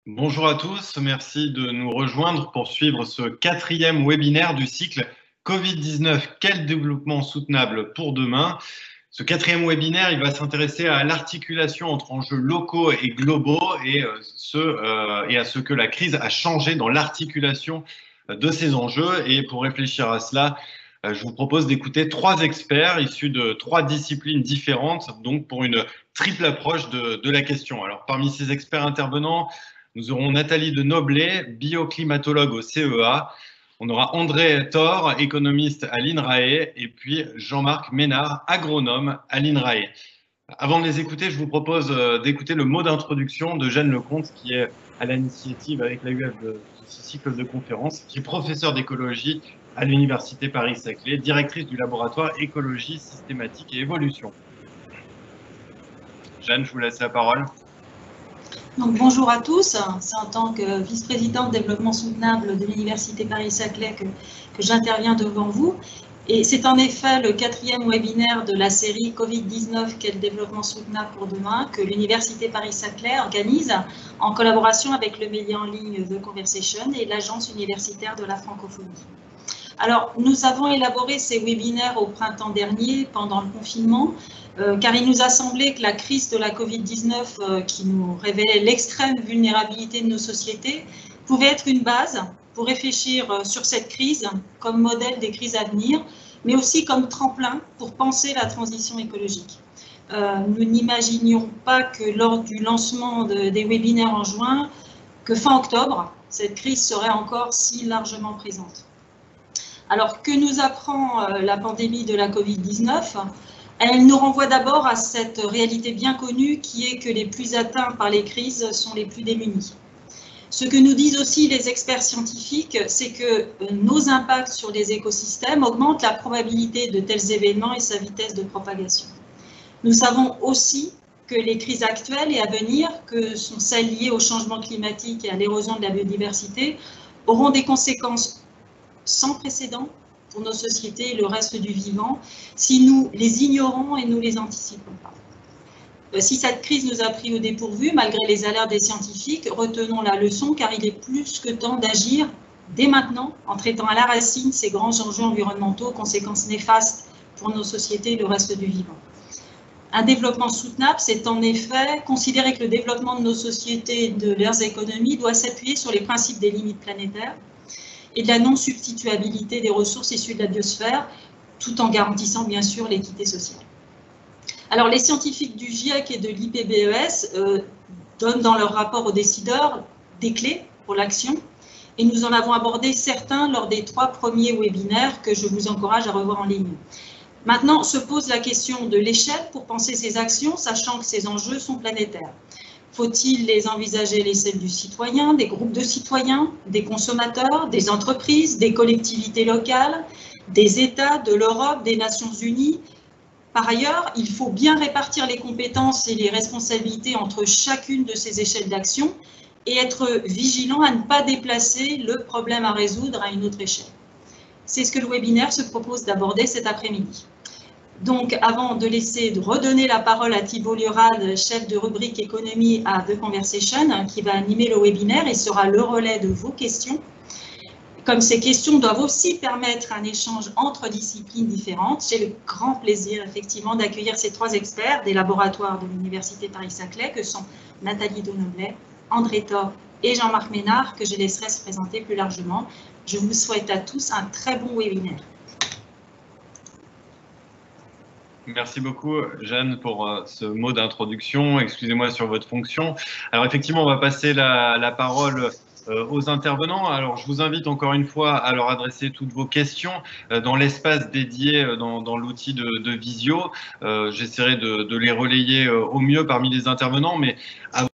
Bonjour à tous, merci de nous rejoindre pour suivre ce quatrième webinaire du cycle Covid-19, quel développement soutenable pour demain? Ce quatrième webinaire, il va s'intéresser à l'articulation entre enjeux locaux et globaux et à ce que la crise a changé dans l'articulation de ces enjeux. Et pour réfléchir à cela, je vous propose d'écouter trois experts issus de trois disciplines différentes, donc pour une triple approche de la question. Alors, parmi ces experts intervenants, nous aurons Nathalie de Noblet, bioclimatologue au CEA. On aura André Thor, économiste à l'INRAE, et puis Jean-Marc Ménard, agronome à l'INRAE. Avant de les écouter, je vous propose d'écouter le mot d'introduction de Jeanne Lecomte, qui est à l'initiative avec la UF de ce cycle de conférences, qui est professeure d'écologie à l'Université Paris-Saclay, directrice du laboratoire écologie systématique et évolution. Jeanne, je vous laisse la parole. Donc, bonjour à tous, c'est en tant que vice-présidente développement soutenable de l'Université Paris-Saclay que j'interviens devant vous. Et c'est en effet le quatrième webinaire de la série Covid-19, quel développement soutenable pour demain, que l'Université Paris-Saclay organise en collaboration avec le média en ligne The Conversation et l'Agence universitaire de la francophonie. Alors, nous avons élaboré ces webinaires au printemps dernier, pendant le confinement, car il nous a semblé que la crise de la Covid-19, qui nous révélait l'extrême vulnérabilité de nos sociétés, pouvait être une base pour réfléchir sur cette crise comme modèle des crises à venir, mais aussi comme tremplin pour penser la transition écologique. Nous n'imaginions pas que lors du lancement des webinaires en juin, que fin octobre, cette crise serait encore si largement présente. Alors, que nous apprend la pandémie de la Covid-19 ? Elle nous renvoie d'abord à cette réalité bien connue qui est que les plus atteints par les crises sont les plus démunis. Ce que nous disent aussi les experts scientifiques, c'est que nos impacts sur les écosystèmes augmentent la probabilité de tels événements et sa vitesse de propagation. Nous savons aussi que les crises actuelles et à venir, que sont celles liées au changement climatique et à l'érosion de la biodiversité, auront des conséquences sans précédent pour nos sociétés et le reste du vivant si nous les ignorons et nous les anticipons pas. Si cette crise nous a pris au dépourvu, malgré les alertes des scientifiques, retenons la leçon car il est plus que temps d'agir dès maintenant en traitant à la racine ces grands enjeux environnementaux aux conséquences néfastes pour nos sociétés et le reste du vivant. Un développement soutenable, c'est en effet considérer que le développement de nos sociétés et de leurs économies doit s'appuyer sur les principes des limites planétaires et de la non-substituabilité des ressources issues de la biosphère, tout en garantissant bien sûr l'équité sociale. Alors les scientifiques du GIEC et de l'IPBES donnent dans leur rapport aux décideurs des clés pour l'action, et nous en avons abordé certains lors des 3 premiers webinaires que je vous encourage à revoir en ligne. Maintenant se pose la question de l'échelle pour penser ces actions, sachant que ces enjeux sont planétaires. Faut-il les envisager à l'échelle du citoyen, des groupes de citoyens, des consommateurs, des entreprises, des collectivités locales, des États, de l'Europe, des Nations Unies? Par ailleurs, il faut bien répartir les compétences et les responsabilités entre chacune de ces échelles d'action et être vigilant à ne pas déplacer le problème à résoudre à une autre échelle. C'est ce que le webinaire se propose d'aborder cet après-midi. Donc, avant de redonner la parole à Thibault Liorade, chef de rubrique économie à The Conversation, qui va animer le webinaire et sera le relais de vos questions. Comme ces questions doivent aussi permettre un échange entre disciplines différentes, j'ai le grand plaisir effectivement d'accueillir ces 3 experts des laboratoires de l'Université Paris-Saclay, que sont Nathalie de Noblet, André Thor et Jean-Marc Ménard, que je laisserai se présenter plus largement. Je vous souhaite à tous un très bon webinaire. Merci beaucoup, Jeanne, pour ce mot d'introduction. Excusez-moi sur votre fonction. Alors, effectivement, on va passer la parole aux intervenants. Alors, je vous invite encore une fois à leur adresser toutes vos questions dans l'espace dédié dans l'outil de Visio. J'essaierai de les relayer au mieux parmi les intervenants, mais avant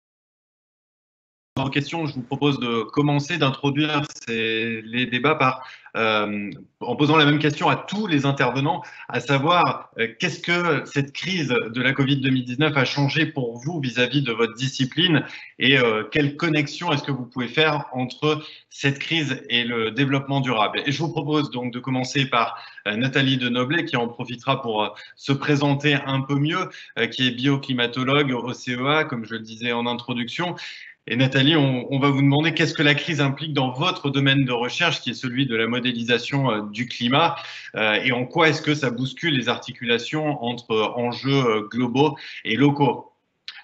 vos questions, je vous propose de commencer, d'introduire les débats en posant la même question à tous les intervenants, à savoir qu'est-ce que cette crise de la Covid-19 a changé pour vous vis-à-vis de votre discipline et quelle connexion est-ce que vous pouvez faire entre cette crise et le développement durable. Et je vous propose donc de commencer par Nathalie de Noblet qui en profitera pour se présenter un peu mieux, qui est bioclimatologue au CEA, comme je le disais en introduction. Et Nathalie, on va vous demander qu'est-ce que la crise implique dans votre domaine de recherche, qui est celui de la modélisation du climat, et en quoi est-ce que ça bouscule les articulations entre enjeux globaux et locaux?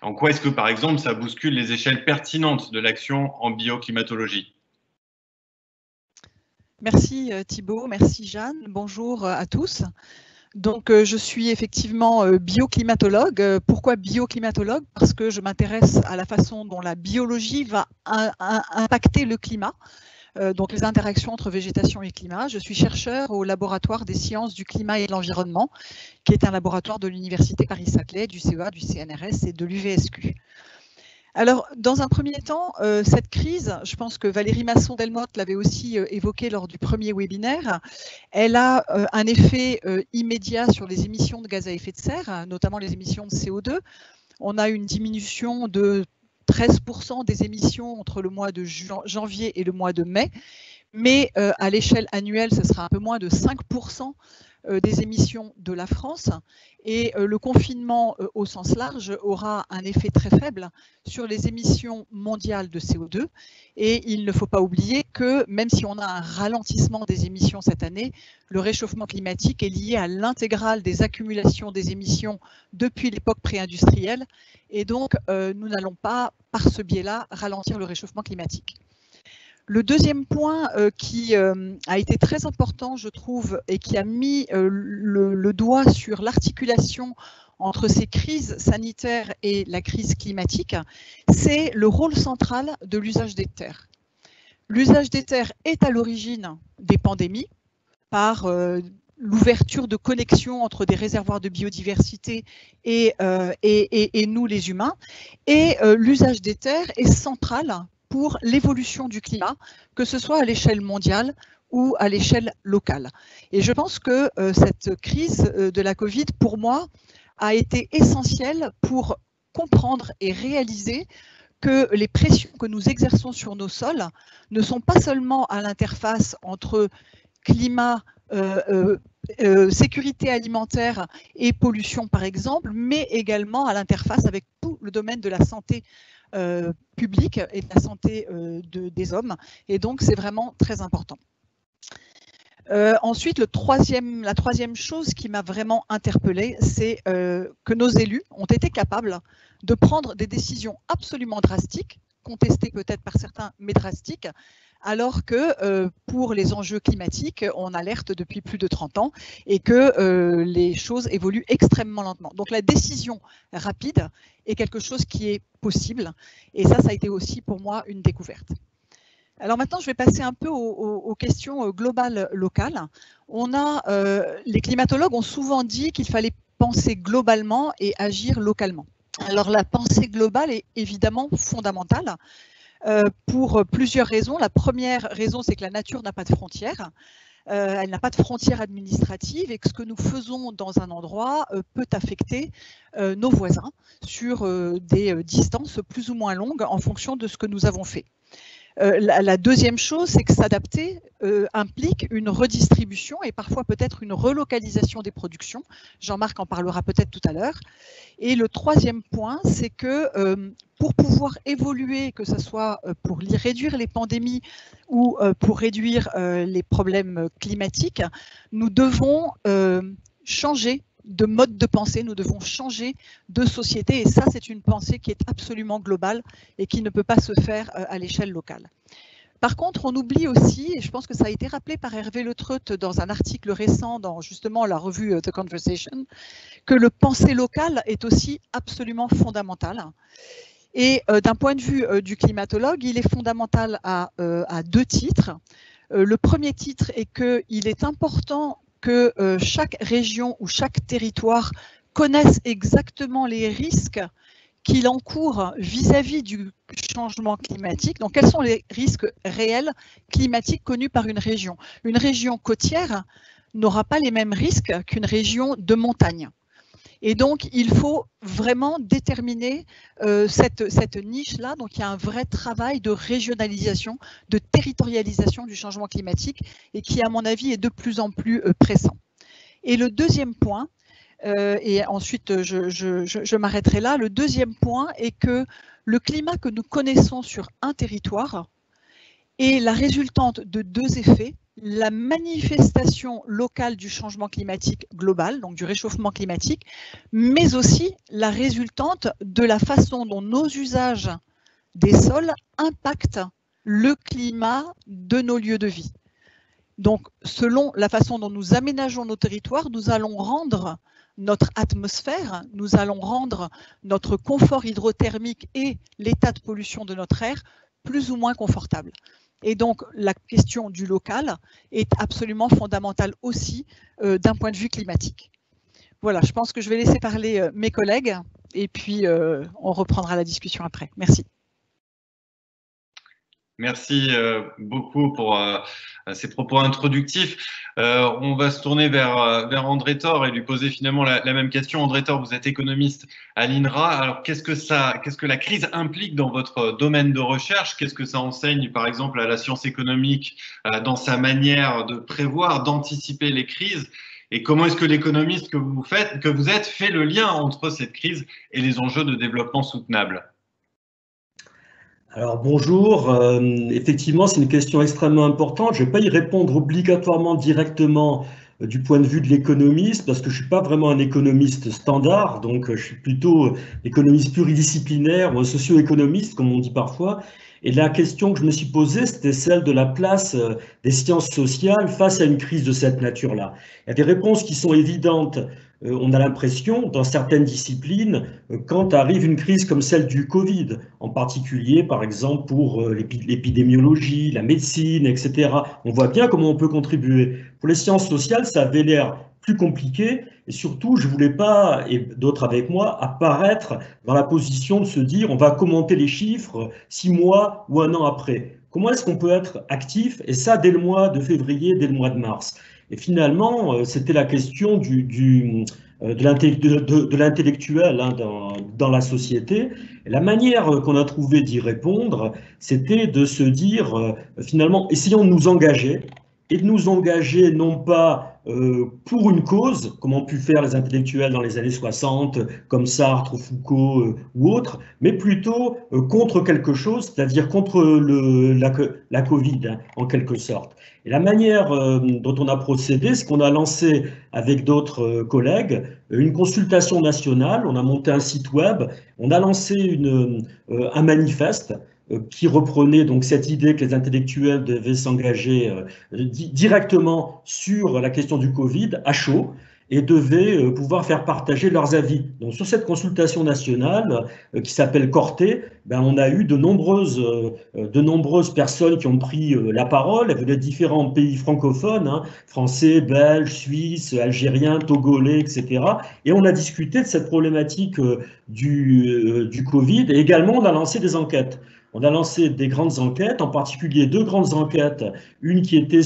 En quoi est-ce que, par exemple, ça bouscule les échelles pertinentes de l'action en bioclimatologie? Merci Thibault, merci Jeanne, bonjour à tous. Donc, je suis effectivement bioclimatologue. Pourquoi bioclimatologue? Parce que je m'intéresse à la façon dont la biologie va impacter le climat, donc les interactions entre végétation et climat. Je suis chercheur au laboratoire des sciences du climat et de l'environnement, qui est un laboratoire de l'Université Paris-Saclay, du CEA, du CNRS et de l'UVSQ. Alors, dans un premier temps, cette crise, je pense que Valérie Masson-Delmotte l'avait aussi évoqué lors du premier webinaire, elle a un effet immédiat sur les émissions de gaz à effet de serre, notamment les émissions de CO2. On a une diminution de 13% des émissions entre le mois de janvier et le mois de mai, mais à l'échelle annuelle, ce sera un peu moins de 5% des émissions de la France, et le confinement au sens large aura un effet très faible sur les émissions mondiales de CO2, et il ne faut pas oublier que même si on a un ralentissement des émissions cette année, le réchauffement climatique est lié à l'intégrale des accumulations des émissions depuis l'époque pré-industrielle, et donc nous n'allons pas par ce biais-là ralentir le réchauffement climatique. Le deuxième point qui a été très important, je trouve, et qui a mis le doigt sur l'articulation entre ces crises sanitaires et la crise climatique, c'est le rôle central de l'usage des terres. L'usage des terres est à l'origine des pandémies par l'ouverture de connexions entre des réservoirs de biodiversité et nous les humains, et l'usage des terres est central pour l'évolution du climat, que ce soit à l'échelle mondiale ou à l'échelle locale. Et je pense que cette crise de la Covid, pour moi, a été essentielle pour comprendre et réaliser que les pressions que nous exerçons sur nos sols ne sont pas seulement à l'interface entre climat, sécurité alimentaire et pollution, par exemple, mais également à l'interface avec tout le domaine de la santé publique et de la santé des hommes. Et donc, c'est vraiment très important. Ensuite, la troisième chose qui m'a vraiment interpellée, c'est que nos élus ont été capables de prendre des décisions absolument drastiques, contestées peut-être par certains, mais drastiques, alors que pour les enjeux climatiques, on alerte depuis plus de 30 ans et que les choses évoluent extrêmement lentement. Donc la décision rapide est quelque chose qui est possible, et ça a été aussi pour moi une découverte. Alors maintenant, je vais passer un peu aux questions globales locales. Les climatologues ont souvent dit qu'il fallait penser globalement et agir localement. Alors la pensée globale est évidemment fondamentale. Pour plusieurs raisons. La première raison, c'est que la nature n'a pas de frontières. Elle n'a pas de frontières administratives, et que ce que nous faisons dans un endroit peut affecter nos voisins sur des distances plus ou moins longues en fonction de ce que nous avons fait. La deuxième chose, c'est que s'adapter implique une redistribution et parfois peut-être une relocalisation des productions. Jean-Marc en parlera peut-être tout à l'heure. Et le troisième point, c'est que pour pouvoir évoluer, que ce soit pour réduire les pandémies ou pour réduire les problèmes climatiques, nous devons changer de mode de pensée, nous devons changer de société, et ça, c'est une pensée qui est absolument globale et qui ne peut pas se faire à l'échelle locale. Par contre, on oublie aussi, et je pense que ça a été rappelé par Hervé Le Treut dans un article récent dans justement la revue The Conversation, que le penser local est aussi absolument fondamental. Et d'un point de vue du climatologue, il est fondamental à deux titres. Le premier titre est qu'il est important que chaque région ou chaque territoire connaisse exactement les risques qu'il encourt vis-à-vis du changement climatique. Donc, quels sont les risques réels climatiques connus par une région? Une région côtière n'aura pas les mêmes risques qu'une région de montagne. Et donc, il faut vraiment déterminer cette niche-là. Donc, il y a un vrai travail de régionalisation, de territorialisation du changement climatique, et qui, à mon avis, est de plus en plus pressant. Et le deuxième point, Et ensuite, je m'arrêterai là. Le deuxième point est que le climat que nous connaissons sur un territoire est la résultante de deux effets. La manifestation locale du changement climatique global, donc du réchauffement climatique, mais aussi la résultante de la façon dont nos usages des sols impactent le climat de nos lieux de vie. Donc, selon la façon dont nous aménageons nos territoires, nous allons rendre notre atmosphère, nous allons rendre notre confort hydrothermique et l'état de pollution de notre air plus ou moins confortable. Et donc, la question du local est absolument fondamentale aussi d'un point de vue climatique. Voilà, je pense que je vais laisser parler mes collègues et puis on reprendra la discussion après. Merci. Merci beaucoup pour ces propos introductifs. On va se tourner vers André Thor et lui poser finalement la même question. André Thor, vous êtes économiste à l'INRA. Alors, qu'est-ce que la crise implique dans votre domaine de recherche? Qu'est-ce que ça enseigne, par exemple, à la science économique dans sa manière de prévoir, d'anticiper les crises? Et comment est-ce que l'économiste que vous êtes fait le lien entre cette crise et les enjeux de développement soutenable? Alors bonjour, effectivement c'est une question extrêmement importante. Je ne vais pas y répondre obligatoirement directement du point de vue de l'économiste parce que je ne suis pas vraiment un économiste standard, donc je suis plutôt économiste pluridisciplinaire ou un socio-économiste comme on dit parfois. Et la question que je me suis posée, c'était celle de la place des sciences sociales face à une crise de cette nature-là. Il y a des réponses qui sont évidentes. On a l'impression, dans certaines disciplines, quand arrive une crise comme celle du Covid, en particulier, par exemple, pour l'épidémiologie, la médecine, etc., on voit bien comment on peut contribuer. Pour les sciences sociales, ça avait l'air plus compliqué, et surtout, je ne voulais pas, et d'autres avec moi, apparaître dans la position de se dire on va commenter les chiffres 6 mois ou 1 an après. Comment est-ce qu'on peut être actif, et ça dès le mois de février, dès le mois de mars? Et finalement, c'était la question de l'intellectuel hein, dans la société. Et la manière qu'on a trouvé d'y répondre, c'était de se dire, finalement, essayons de nous engager, et de nous engager non pas pour une cause, comme ont pu faire les intellectuels dans les années 60, comme Sartre, Foucault ou autres, mais plutôt contre quelque chose, c'est-à-dire contre la Covid, hein, en quelque sorte. Et la manière dont on a procédé, c'est qu'on a lancé avec d'autres collègues une consultation nationale, on a monté un site web, on a lancé un manifeste qui reprenait donc cette idée que les intellectuels devaient s'engager directement sur la question du Covid à chaud et devaient pouvoir faire partager leurs avis. Donc sur cette consultation nationale qui s'appelle Corté, ben, on a eu de nombreuses personnes qui ont pris la parole. Elles venaient de différents pays francophones, hein, français, belges, suisses, algériens, togolais, etc. Et on a discuté de cette problématique du Covid et également on a lancé des enquêtes. On a lancé des grandes enquêtes, en particulier 2 grandes enquêtes, une qui était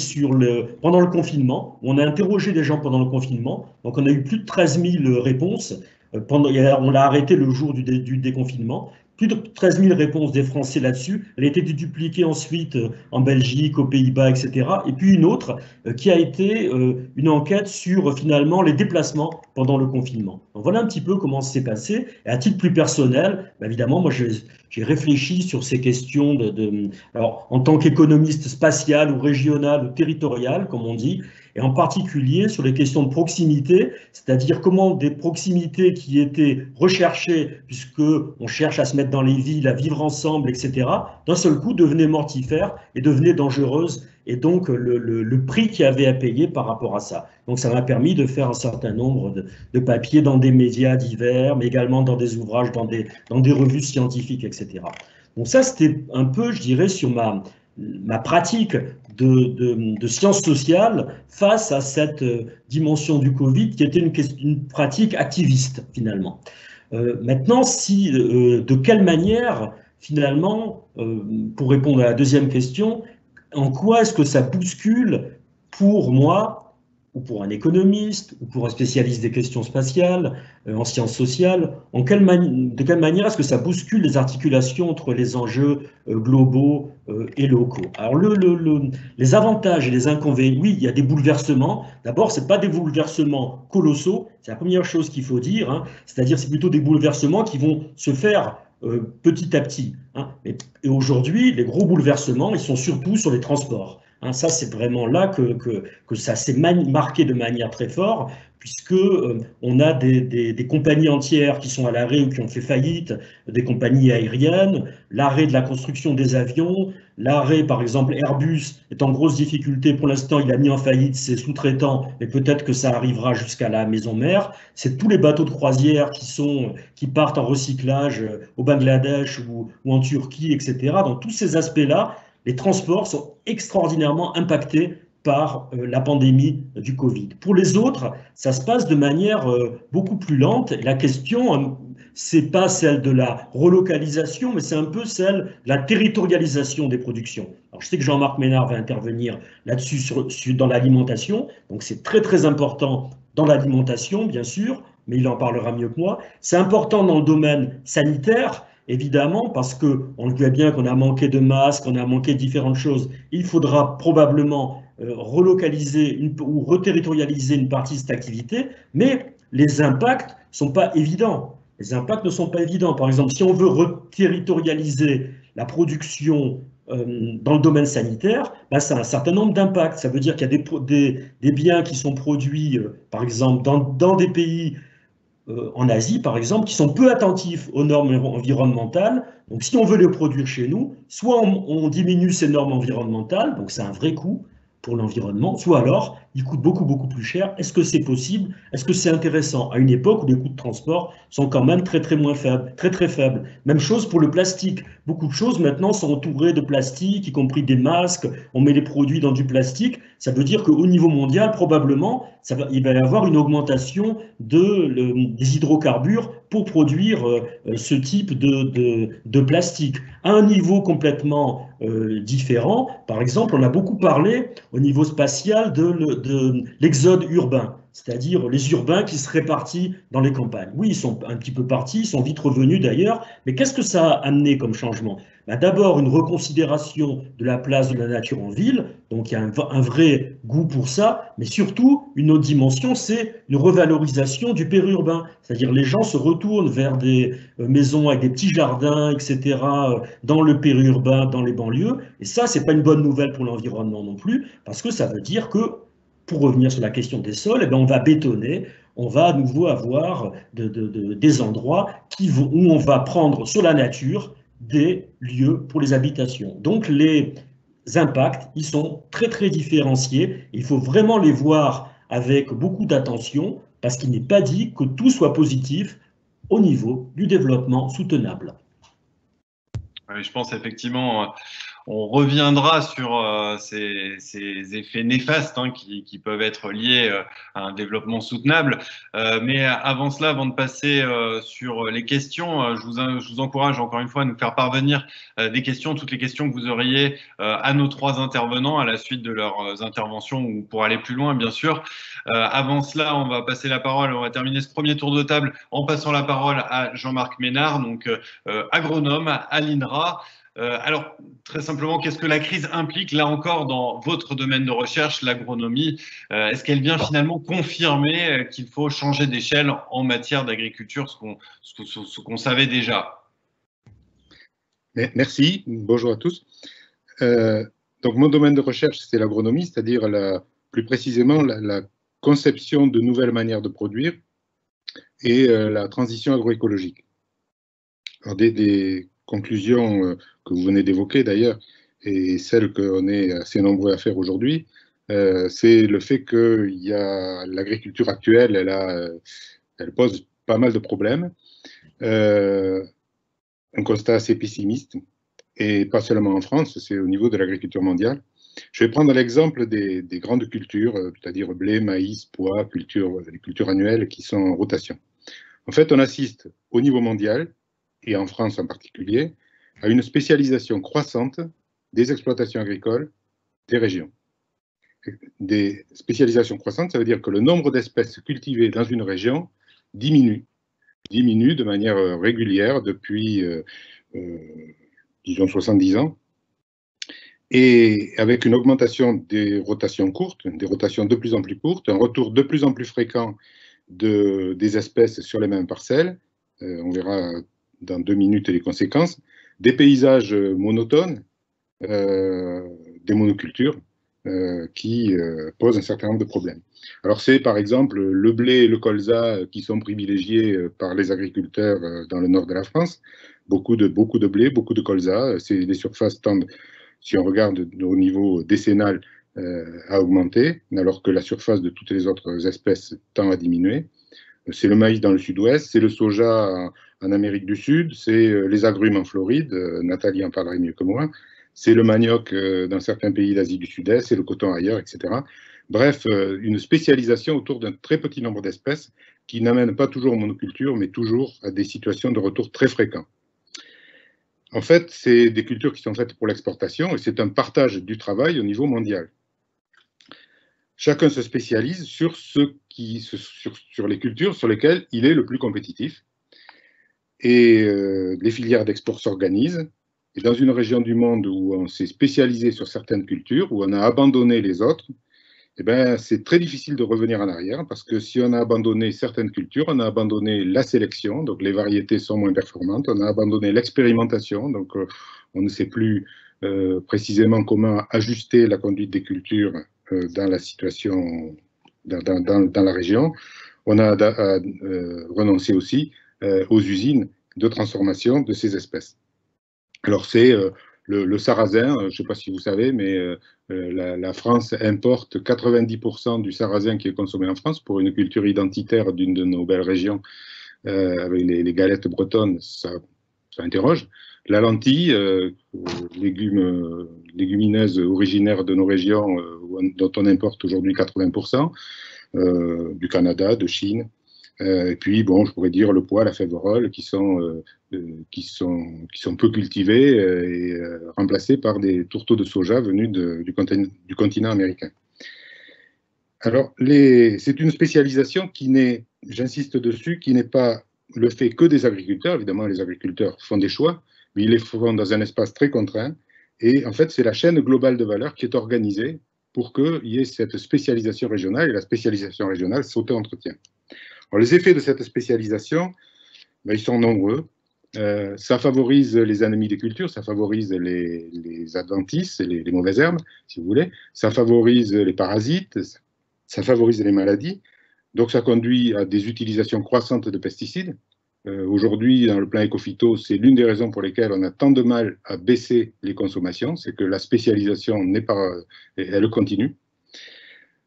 pendant le confinement, où on a interrogé des gens pendant le confinement, donc on a eu plus de 13 000 réponses, on l'a arrêté le jour du déconfinement, plus de 13 000 réponses des Français là-dessus, elle a été dupliquée ensuite en Belgique, aux Pays-Bas, etc. Et puis une autre qui a été une enquête sur finalement les déplacements pendant le confinement. Donc voilà un petit peu comment ça s'est passé. Et à titre plus personnel, bah évidemment, moi j'ai réfléchi sur ces questions alors, en tant qu'économiste spatial ou régional ou territorial, comme on dit, et en particulier sur les questions de proximité, c'est-à-dire comment des proximités qui étaient recherchées, puisqu'on cherche à se mettre dans les villes, à vivre ensemble, etc., d'un seul coup devenaient mortifères et devenaient dangereuses, et donc le prix qu'il y avait à payer par rapport à ça. Donc ça m'a permis de faire un certain nombre de papiers dans des médias divers, mais également dans des ouvrages, dans des revues scientifiques, etc. Donc ça, c'était un peu, je dirais, sur ma pratique de sciences sociales face à cette dimension du Covid qui était une pratique activiste finalement. Maintenant, de quelle manière finalement, pour répondre à la deuxième question, en quoi est-ce que ça bouscule pour moi ou pour un économiste, ou pour un spécialiste des questions spatiales, en sciences sociales, de quelle manière est-ce que ça bouscule les articulations entre les enjeux globaux et locaux? Alors, les avantages et les inconvénients, oui, il y a des bouleversements. D'abord, ce n'est pas des bouleversements colossaux, c'est la première chose qu'il faut dire, hein. C'est-à-dire c'est plutôt des bouleversements qui vont se faire petit à petit, hein. Et aujourd'hui, les gros bouleversements, ils sont surtout sur les transports. Hein, ça, c'est vraiment là que ça s'est marqué de manière très forte, puisque on a des compagnies entières qui sont à l'arrêt ou qui ont fait faillite, des compagnies aériennes, l'arrêt de la construction des avions, l'arrêt, par exemple, Airbus est en grosse difficulté. Pour l'instant, il a mis en faillite ses sous-traitants, mais peut-être que ça arrivera jusqu'à la maison mère. C'est tous les bateaux de croisière qui partent en recyclage au Bangladesh ou en Turquie, etc. Dans tous ces aspects-là, les transports sont extraordinairement impactés par la pandémie du Covid. Pour les autres, ça se passe de manière beaucoup plus lente. La question, c'est pas celle de la relocalisation, mais c'est un peu celle de la territorialisation des productions. Alors, je sais que Jean-Marc Ménard va intervenir là-dessus dans l'alimentation, donc c'est très très important dans l'alimentation, bien sûr, mais il en parlera mieux que moi. C'est important dans le domaine sanitaire, évidemment, parce qu'on le voit bien qu'on a manqué de masques, on a manqué de différentes choses. Il faudra probablement relocaliser ou reterritorialiser une partie de cette activité, mais les impacts ne sont pas évidents. Les impacts ne sont pas évidents. Par exemple, si on veut reterritorialiser la production dans le domaine sanitaire, ben, ça a un certain nombre d'impacts. Ça veut dire qu'il y a des biens qui sont produits, par exemple, dans des pays en Asie, par exemple, qui sont peu attentifs aux normes environnementales. Donc, si on veut les produire chez nous, soit on diminue ces normes environnementales, donc c'est un vrai coût pour l'environnement, soit alors, il coûte beaucoup, beaucoup plus cher. Est-ce que c'est possible? Est-ce que c'est intéressant à une époque où les coûts de transport sont quand même très, très moins faibles, très, très faibles? Même chose pour le plastique. Beaucoup de choses maintenant sont entourées de plastique, y compris des masques. On met les produits dans du plastique. Ça veut dire qu'au niveau mondial, probablement, il va y avoir une augmentation des hydrocarbures pour produire ce type de plastique. À un niveau complètement différent, par exemple, on a beaucoup parlé au niveau spatial de l'exode urbain, c'est-à-dire les urbains qui se répartissent dans les campagnes. Oui, ils sont un petit peu partis, ils sont vite revenus d'ailleurs, mais qu'est-ce que ça a amené comme changement? D'abord, une reconsidération de la place de la nature en ville, donc il y a un vrai goût pour ça, mais surtout, une autre dimension, c'est une revalorisation du périurbain, c'est-à-dire les gens se retournent vers des maisons avec des petits jardins, etc., dans le périurbain, dans les banlieues, et ça, c'est pas une bonne nouvelle pour l'environnement non plus, parce que ça veut dire que, pour revenir sur la question des sols, eh bien, on va bétonner, on va à nouveau avoir des endroits où on va prendre sur la nature des lieux pour les habitations. Donc les impacts, ils sont très très différenciés. Il faut vraiment les voir avec beaucoup d'attention parce qu'il n'est pas dit que tout soit positif au niveau du développement soutenable. Je pense effectivement, on reviendra sur ces effets néfastes qui peuvent être liés à un développement soutenable. Mais avant cela, avant de passer sur les questions, je vous encourage encore une fois à nous faire parvenir des questions, toutes les questions que vous auriez à nos trois intervenants à la suite de leurs interventions ou pour aller plus loin, bien sûr. Avant cela, on va passer la parole, on va terminer ce premier tour de table en passant la parole à Jean-Marc Ménard, donc agronome à l'INRA. Alors, très simplement, qu'est-ce que la crise implique, là encore, dans votre domaine de recherche, l'agronomie? Est-ce qu'elle vient finalement confirmer qu'il faut changer d'échelle en matière d'agriculture, ce qu'on savait déjà? Merci, bonjour à tous. Donc, mon domaine de recherche, c'est l'agronomie, c'est-à-dire plus précisément la conception de nouvelles manières de produire et la transition agroécologique. Alors, des conclusions que vous venez d'évoquer d'ailleurs, et celles qu'on est assez nombreux à faire aujourd'hui, c'est le fait que l'agriculture actuelle, elle pose pas mal de problèmes. Un constat assez pessimiste, et pas seulement en France, c'est au niveau de l'agriculture mondiale. Je vais prendre l'exemple des grandes cultures, c'est-à-dire blé, maïs, pois, les cultures annuelles qui sont en rotation. En fait, on assiste au niveau mondial, et en France en particulier, à une spécialisation croissante des exploitations agricoles des régions. des spécialisations croissantes, ça veut dire que le nombre d'espèces cultivées dans une région diminue de manière régulière depuis, disons, 70 ans, et avec une augmentation des rotations courtes, des rotations de plus en plus courtes, un retour de plus en plus fréquent des espèces sur les mêmes parcelles, on verra dans 2 minutes les conséquences, des paysages monotones, des monocultures, qui posent un certain nombre de problèmes. Alors c'est par exemple le blé et le colza qui sont privilégiés par les agriculteurs dans le nord de la France. Beaucoup de blé, beaucoup de colza. Les surfaces tendent, si on regarde au niveau décennal, à augmenter, alors que la surface de toutes les autres espèces tend à diminuer. C'est le maïs dans le sud-ouest, c'est le soja en Amérique du Sud, c'est les agrumes en Floride, Nathalie en parlerait mieux que moi, c'est le manioc dans certains pays d'Asie du Sud-Est, c'est le coton ailleurs, etc. Bref, une spécialisation autour d'un très petit nombre d'espèces qui n'amène pas toujours aux monocultures, mais toujours à des situations de retour très fréquents. En fait, c'est des cultures qui sont faites pour l'exportation et c'est un partage du travail au niveau mondial. Chacun se spécialise sur les cultures sur lesquelles il est le plus compétitif. Et les filières d'export s'organisent. Et dans une région du monde où on s'est spécialisé sur certaines cultures, où on a abandonné les autres, eh ben, c'est très difficile de revenir en arrière parce que si on a abandonné certaines cultures, on a abandonné la sélection, donc les variétés sont moins performantes, on a abandonné l'expérimentation, donc on ne sait plus précisément comment ajuster la conduite des cultures dans la situation, dans la région. On a renoncé aussi aux usines de transformation de ces espèces. Alors c'est le sarrasin, je ne sais pas si vous savez, mais la France importe 90% du sarrasin qui est consommé en France pour une culture identitaire d'une de nos belles régions, avec les galettes bretonnes, ça interroge. La lentille, légumineuse originaire de nos régions, dont on importe aujourd'hui 80%, du Canada, de Chine. Et puis, bon, je pourrais dire le pois, la féverolle, qui sont peu cultivés et remplacés par des tourteaux de soja venus du continent américain. Alors, c'est une spécialisation qui n'est, j'insiste dessus, qui n'est pas le fait que des agriculteurs. Évidemment, les agriculteurs font des choix, mais ils les font dans un espace très contraint. Et en fait, c'est la chaîne globale de valeur qui est organisée pour qu'il y ait cette spécialisation régionale, et la spécialisation régionale s'auto-entretient. Alors, les effets de cette spécialisation, ben, ils sont nombreux. Ça favorise les ennemis des cultures, ça favorise les adventices, les mauvaises herbes, si vous voulez. Ça favorise les parasites, ça favorise les maladies. Donc, ça conduit à des utilisations croissantes de pesticides. Aujourd'hui, dans le plan Ecophyto, c'est l'une des raisons pour lesquelles on a tant de mal à baisser les consommations, c'est que la spécialisation n'est pas, elle continue.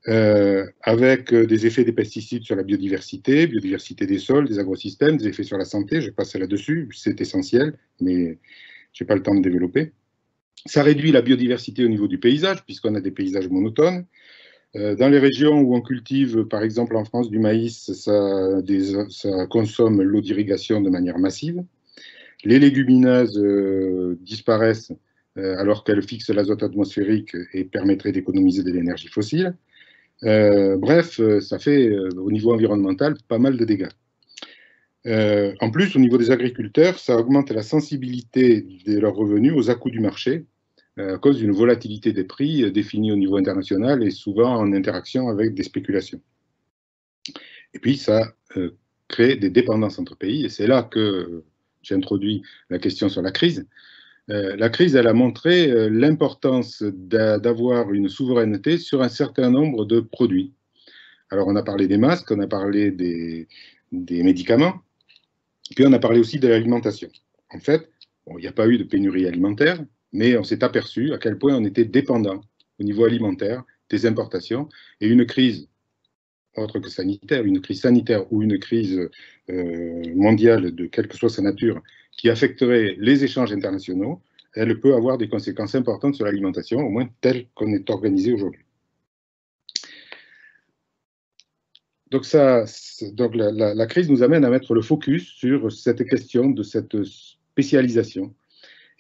Avec des effets des pesticides sur la biodiversité des sols, des agrosystèmes, des effets sur la santé, je passe là-dessus, c'est essentiel, mais je n'ai pas le temps de développer. Ça réduit la biodiversité au niveau du paysage, puisqu'on a des paysages monotones. Dans les régions où on cultive, par exemple en France, du maïs, ça consomme l'eau d'irrigation de manière massive. Les légumineuses disparaissent alors qu'elles fixent l'azote atmosphérique et permettraient d'économiser de l'énergie fossile. Bref, ça fait au niveau environnemental pas mal de dégâts. En plus, au niveau des agriculteurs, ça augmente la sensibilité de leurs revenus aux à-coups du marché à cause d'une volatilité des prix définie au niveau international et souvent en interaction avec des spéculations. Et puis, ça crée des dépendances entre pays, et c'est là que j'introduis la question sur la crise. La crise, elle a montré l'importance d'avoir une souveraineté sur un certain nombre de produits. Alors, on a parlé des masques, on a parlé des médicaments, puis on a parlé aussi de l'alimentation. En fait, bon, il n'y a pas eu de pénurie alimentaire, mais on s'est aperçu à quel point on était dépendant au niveau alimentaire des importations, et une crise autre que sanitaire, une crise sanitaire ou une crise mondiale de quelle que soit sa nature, qui affecterait les échanges internationaux, elle peut avoir des conséquences importantes sur l'alimentation, au moins telle qu'on est organisé aujourd'hui. Donc, la crise nous amène à mettre le focus sur cette question de cette spécialisation.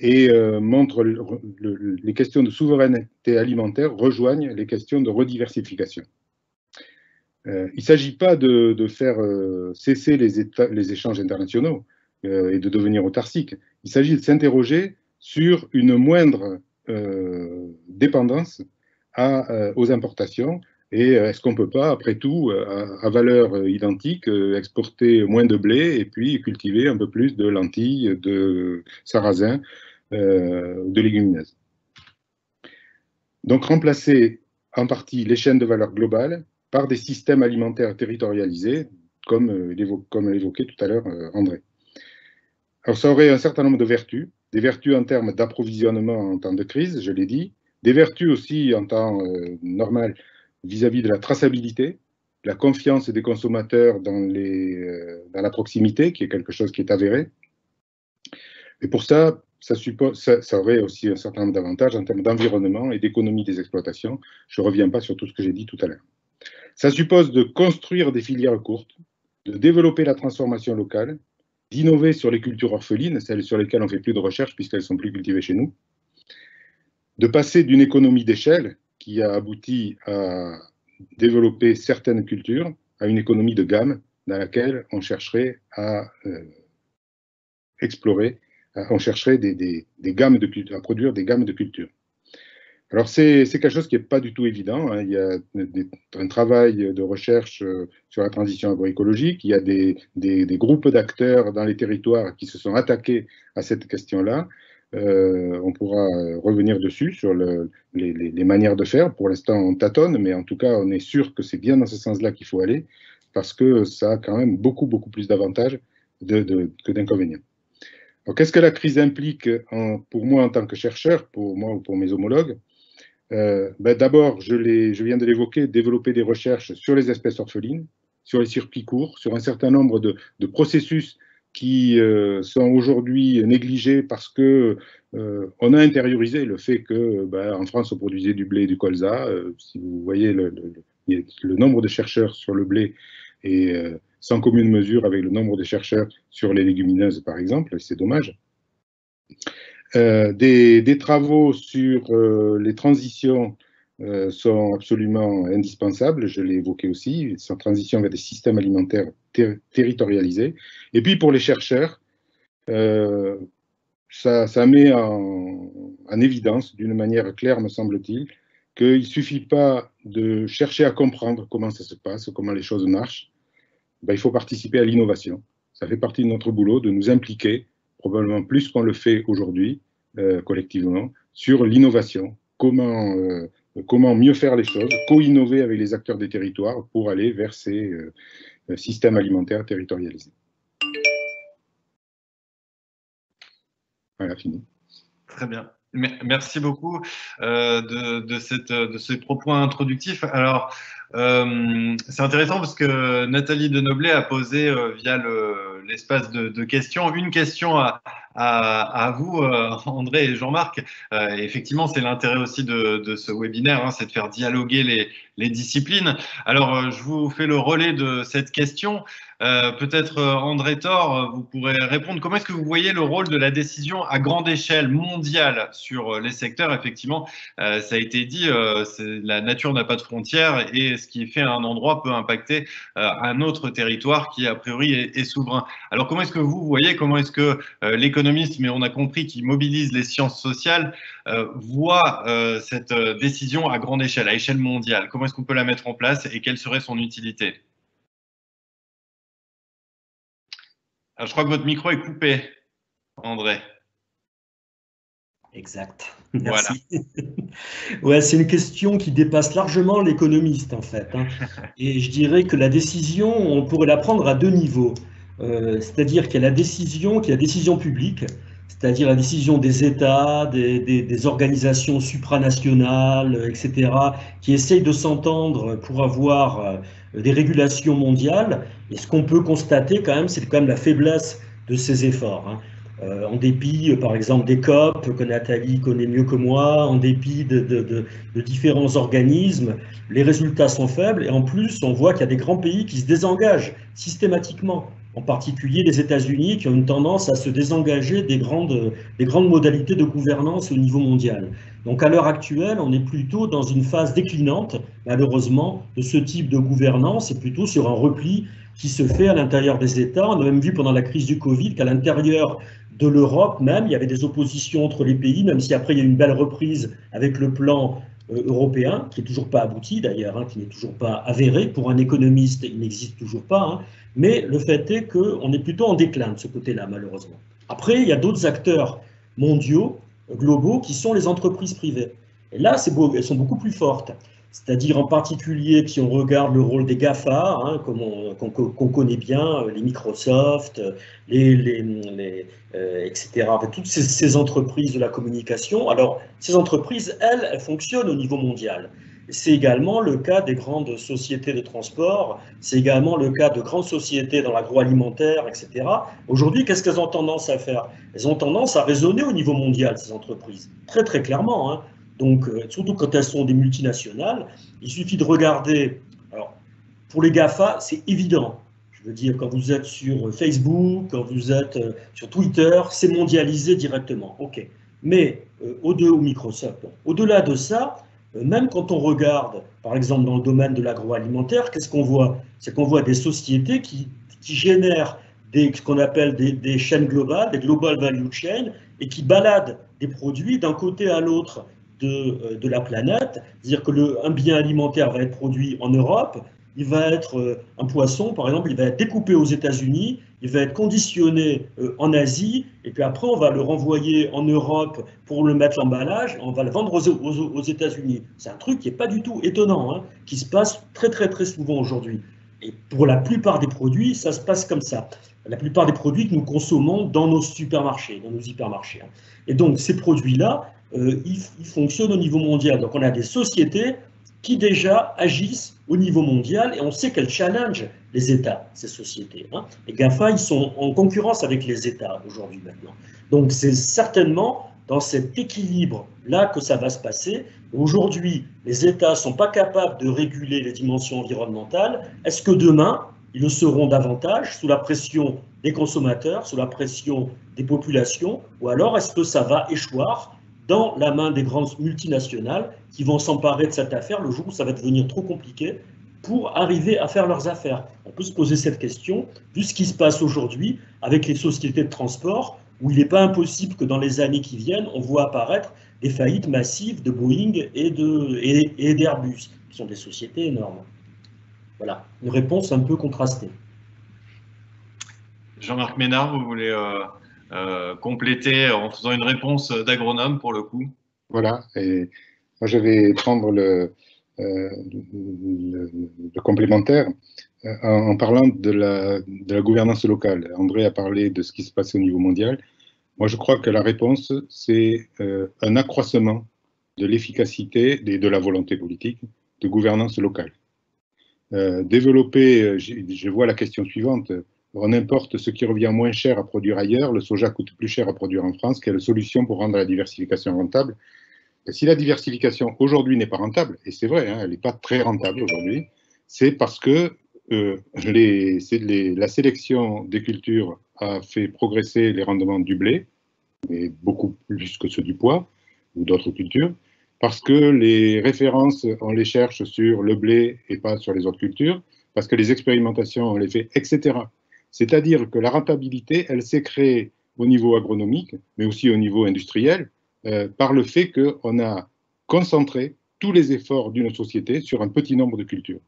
et montre les questions de souveraineté alimentaire rejoignent les questions de rediversification. Il ne s'agit pas de faire cesser les échanges internationaux et de devenir autarcique. Il s'agit de s'interroger sur une moindre dépendance aux importations. Et est-ce qu'on ne peut pas, après tout, à valeur identique, exporter moins de blé et puis cultiver un peu plus de lentilles, de sarrasin, de légumineuses. Donc remplacer en partie les chaînes de valeur globales par des systèmes alimentaires territorialisés, comme l'évoquait tout à l'heure André. Alors ça aurait un certain nombre de vertus, des vertus en termes d'approvisionnement en temps de crise, je l'ai dit, des vertus aussi en temps normal vis-à-vis de la traçabilité, la confiance des consommateurs dans la proximité, qui est quelque chose qui est avéré. Et pour ça, ça aurait aussi un certain nombre d'avantages en termes d'environnement et d'économie des exploitations. Je ne reviens pas sur tout ce que j'ai dit tout à l'heure. Ça suppose de construire des filières courtes, de développer la transformation locale, d'innover sur les cultures orphelines, celles sur lesquelles on ne fait plus de recherche puisqu'elles ne sont plus cultivées chez nous, de passer d'une économie d'échelle qui a abouti à développer certaines cultures à une économie de gamme dans laquelle on chercherait à explorer, on chercherait des gammes de cultures, à produire des gammes de cultures. Alors c'est quelque chose qui n'est pas du tout évident, hein. Il y a un travail de recherche sur la transition agroécologique, il y a des groupes d'acteurs dans les territoires qui se sont attaqués à cette question-là. On pourra revenir dessus sur les manières de faire. Pour l'instant, on tâtonne, mais en tout cas, on est sûr que c'est bien dans ce sens-là qu'il faut aller, parce que ça a quand même beaucoup plus d'avantages que d'inconvénients. Alors, qu'est-ce que la crise implique pour moi en tant que chercheur, pour moi ou pour mes homologues? D'abord, je viens de l'évoquer, développer des recherches sur les espèces orphelines, sur les circuits courts, sur un certain nombre de processus qui sont aujourd'hui négligés parce que on a intériorisé le fait que en France on produisait du blé et du colza. Si vous voyez le nombre de chercheurs sur le blé est sans commune mesure avec le nombre de chercheurs sur les légumineuses par exemple, c'est dommage. Des travaux sur les transitions sont absolument indispensables, je l'ai évoqué aussi, cette transition vers des systèmes alimentaires territorialisés. Et puis pour les chercheurs, ça met en évidence d'une manière claire, me semble-t-il, qu'il ne suffit pas de chercher à comprendre comment ça se passe, comment les choses marchent. Il faut participer à l'innovation. Ça fait partie de notre boulot de nous impliquer, probablement plus qu'on le fait aujourd'hui, collectivement, sur l'innovation. Comment mieux faire les choses, co-innover avec les acteurs des territoires pour aller vers ces systèmes alimentaires territorialisés. Voilà, fini. Très bien. Merci beaucoup de ces propos introductifs. Alors, c'est intéressant parce que Nathalie Denoblet a posé via l'espace de questions une question à vous, André et Jean-Marc. Effectivement, c'est l'intérêt aussi de ce webinaire, hein, c'est de faire dialoguer les disciplines. Alors, je vous fais le relais de cette question. Peut-être André Thor, vous pourrez répondre. Comment est-ce que vous voyez le rôle de la décision à grande échelle mondiale sur les secteurs? Effectivement, ça a été dit, la nature n'a pas de frontières et ce qui est fait à un endroit peut impacter un autre territoire qui, a priori, est souverain. Alors, comment est-ce que vous voyez, comment est-ce que l'économiste, mais on a compris qu'il mobilise les sciences sociales, voit cette décision à grande échelle, à échelle mondiale? Comment est-ce qu'on peut la mettre en place et quelle serait son utilité? Alors, je crois que votre micro est coupé, André. Exact. Merci. Voilà. Ouais, c'est une question qui dépasse largement l'économiste, en fait, hein. Et je dirais que la décision, on pourrait la prendre à deux niveaux. C'est-à-dire qu'il y a la décision publique, c'est-à-dire la décision des États, des organisations supranationales, etc., qui essayent de s'entendre pour avoir des régulations mondiales. Et ce qu'on peut constater quand même, c'est quand même la faiblesse de ces efforts, hein. En dépit, par exemple, des COP, que Nathalie connaît mieux que moi, en dépit de différents organismes, les résultats sont faibles. Et en plus, on voit qu'il y a des grands pays qui se désengagent systématiquement en particulier les États-Unis, qui ont une tendance à se désengager des grandes modalités de gouvernance au niveau mondial. Donc à l'heure actuelle, on est plutôt dans une phase déclinante, malheureusement, de ce type de gouvernance, et plutôt sur un repli qui se fait à l'intérieur des États. On a même vu pendant la crise du Covid qu'à l'intérieur de l'Europe même, il y avait des oppositions entre les pays, même si après il y a eu une belle reprise avec le plan européen, qui n'est toujours pas abouti d'ailleurs, qui n'est toujours pas avéré. Pour un économiste, il n'existe toujours pas. Mais le fait est qu'on est plutôt en déclin de ce côté-là, malheureusement. Après, il y a d'autres acteurs mondiaux, globaux, qui sont les entreprises privées. Et là, elles sont beaucoup plus fortes. C'est-à-dire en particulier, si on regarde le rôle des GAFA, qu'on connaît bien, les Microsoft, etc., avec toutes ces entreprises de la communication. Alors, ces entreprises, elles fonctionnent au niveau mondial. C'est également le cas des grandes sociétés de transport, c'est également le cas de grandes sociétés dans l'agroalimentaire, etc. Aujourd'hui, qu'est-ce qu'elles ont tendance à faire? Elles ont tendance à raisonner au niveau mondial, ces entreprises, très très clairement. Donc, surtout quand elles sont des multinationales, il suffit de regarder. Alors, pour les GAFA, c'est évident. Je veux dire, quand vous êtes sur Facebook, quand vous êtes sur Twitter, c'est mondialisé directement. OK. Mais Microsoft, au-delà de ça, même quand on regarde, par exemple, dans le domaine de l'agroalimentaire, qu'est-ce qu'on voit? C'est qu'on voit des sociétés qui génèrent ce qu'on appelle des chaînes globales, des global value chains, et qui baladent des produits d'un côté à l'autre de la planète. C'est-à-dire qu'un bien alimentaire va être produit en Europe, il va être un poisson, par exemple, il va être découpé aux États-Unis, il va être conditionné en Asie, et puis après on va le renvoyer en Europe pour le mettre l'emballage, on va le vendre aux États-Unis. C'est un truc qui n'est pas du tout étonnant, qui se passe très très très souvent aujourd'hui. Et pour la plupart des produits, ça se passe comme ça. La plupart des produits que nous consommons dans nos supermarchés, dans nos hypermarchés. Et donc ces produits-là, ils fonctionnent au niveau mondial. Donc on a des sociétés qui déjà agissent au niveau mondial et on sait qu'elles challengent les États, ces sociétés. Les GAFA, ils sont en concurrence avec les États aujourd'hui maintenant. Donc c'est certainement dans cet équilibre-là que ça va se passer. Aujourd'hui, les États ne sont pas capables de réguler les dimensions environnementales. Est-ce que demain, ils le seront davantage sous la pression des consommateurs, sous la pression des populations, ou alors est-ce que ça va échoir dans la main des grandes multinationales qui vont s'emparer de cette affaire le jour où ça va devenir trop compliqué pour arriver à faire leurs affaires? On peut se poser cette question, vu ce qui se passe aujourd'hui avec les sociétés de transport, où il n'est pas impossible que dans les années qui viennent, on voit apparaître des faillites massives de Boeing et d'Airbus, qui sont des sociétés énormes. Voilà, une réponse un peu contrastée. Jean-Marc Ménard, vous voulez compléter en faisant une réponse d'agronome pour le coup? Voilà, et moi je vais prendre le complémentaire en parlant de la gouvernance locale. André a parlé de ce qui se passe au niveau mondial. Moi je crois que la réponse, c'est un accroissement de l'efficacité et de la volonté politique de gouvernance locale. Développer, je vois la question suivante, on importe ce qui revient moins cher à produire ailleurs, le soja coûte plus cher à produire en France, quelle solution pour rendre la diversification rentable? Et si la diversification aujourd'hui n'est pas rentable, et c'est vrai, elle n'est pas très rentable aujourd'hui, c'est parce que la sélection des cultures a fait progresser les rendements du blé, et beaucoup plus que ceux du pois ou d'autres cultures, parce que les références, on les cherche sur le blé et pas sur les autres cultures, parce que les expérimentations, on les fait, etc. C'est-à-dire que la rentabilité, elle s'est créée au niveau agronomique, mais aussi au niveau industriel, par le fait qu'on a concentré tous les efforts d'une société sur un petit nombre de cultures.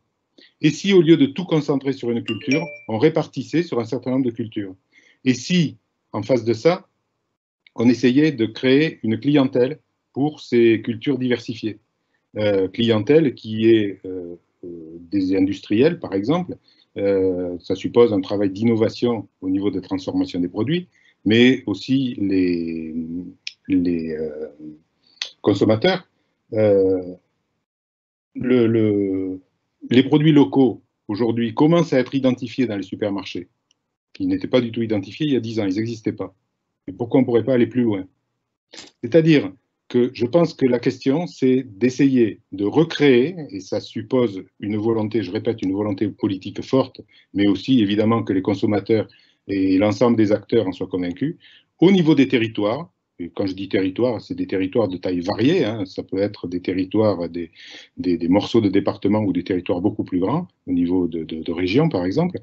Et si, au lieu de tout concentrer sur une culture, on répartissait sur un certain nombre de cultures? Et si, en face de ça, on essayait de créer une clientèle pour ces cultures diversifiées? Clientèle qui est des industriels, par exemple. Ça suppose un travail d'innovation au niveau de transformation des produits, mais aussi les consommateurs. Les produits locaux, aujourd'hui, commencent à être identifiés dans les supermarchés, qui n'étaient pas du tout identifiés il y a 10 ans, ils n'existaient pas. Et pourquoi on ne pourrait pas aller plus loin? C'est-à-dire que je pense que la question, c'est d'essayer de recréer, et ça suppose une volonté, je répète, une volonté politique forte, mais aussi évidemment que les consommateurs et l'ensemble des acteurs en soient convaincus, au niveau des territoires. Et quand je dis territoire, c'est des territoires de taille variée, hein, ça peut être des territoires, des morceaux de département ou des territoires beaucoup plus grands, au niveau de régions par exemple,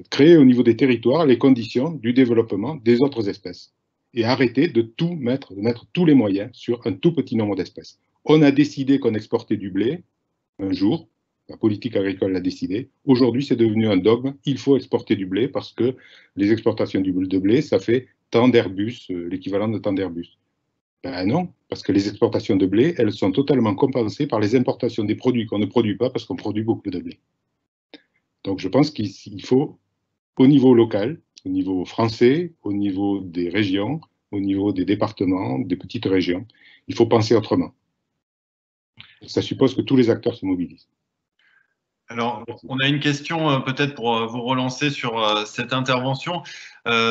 créer au niveau des territoires les conditions du développement des autres espèces et arrêter de mettre tous les moyens sur un tout petit nombre d'espèces. On a décidé qu'on exportait du blé un jour, la politique agricole l'a décidé. Aujourd'hui, c'est devenu un dogme. Il faut exporter du blé parce que les exportations de blé, ça fait tant d'Airbus, l'équivalent de tant d'Airbus. Ben non, parce que les exportations de blé, elles sont totalement compensées par les importations des produits qu'on ne produit pas parce qu'on produit beaucoup de blé. Donc je pense qu'il faut, au niveau local, au niveau français, au niveau des régions, au niveau des départements, des petites régions, il faut penser autrement. Ça suppose que tous les acteurs se mobilisent. Alors, on a une question peut-être pour vous relancer sur cette intervention,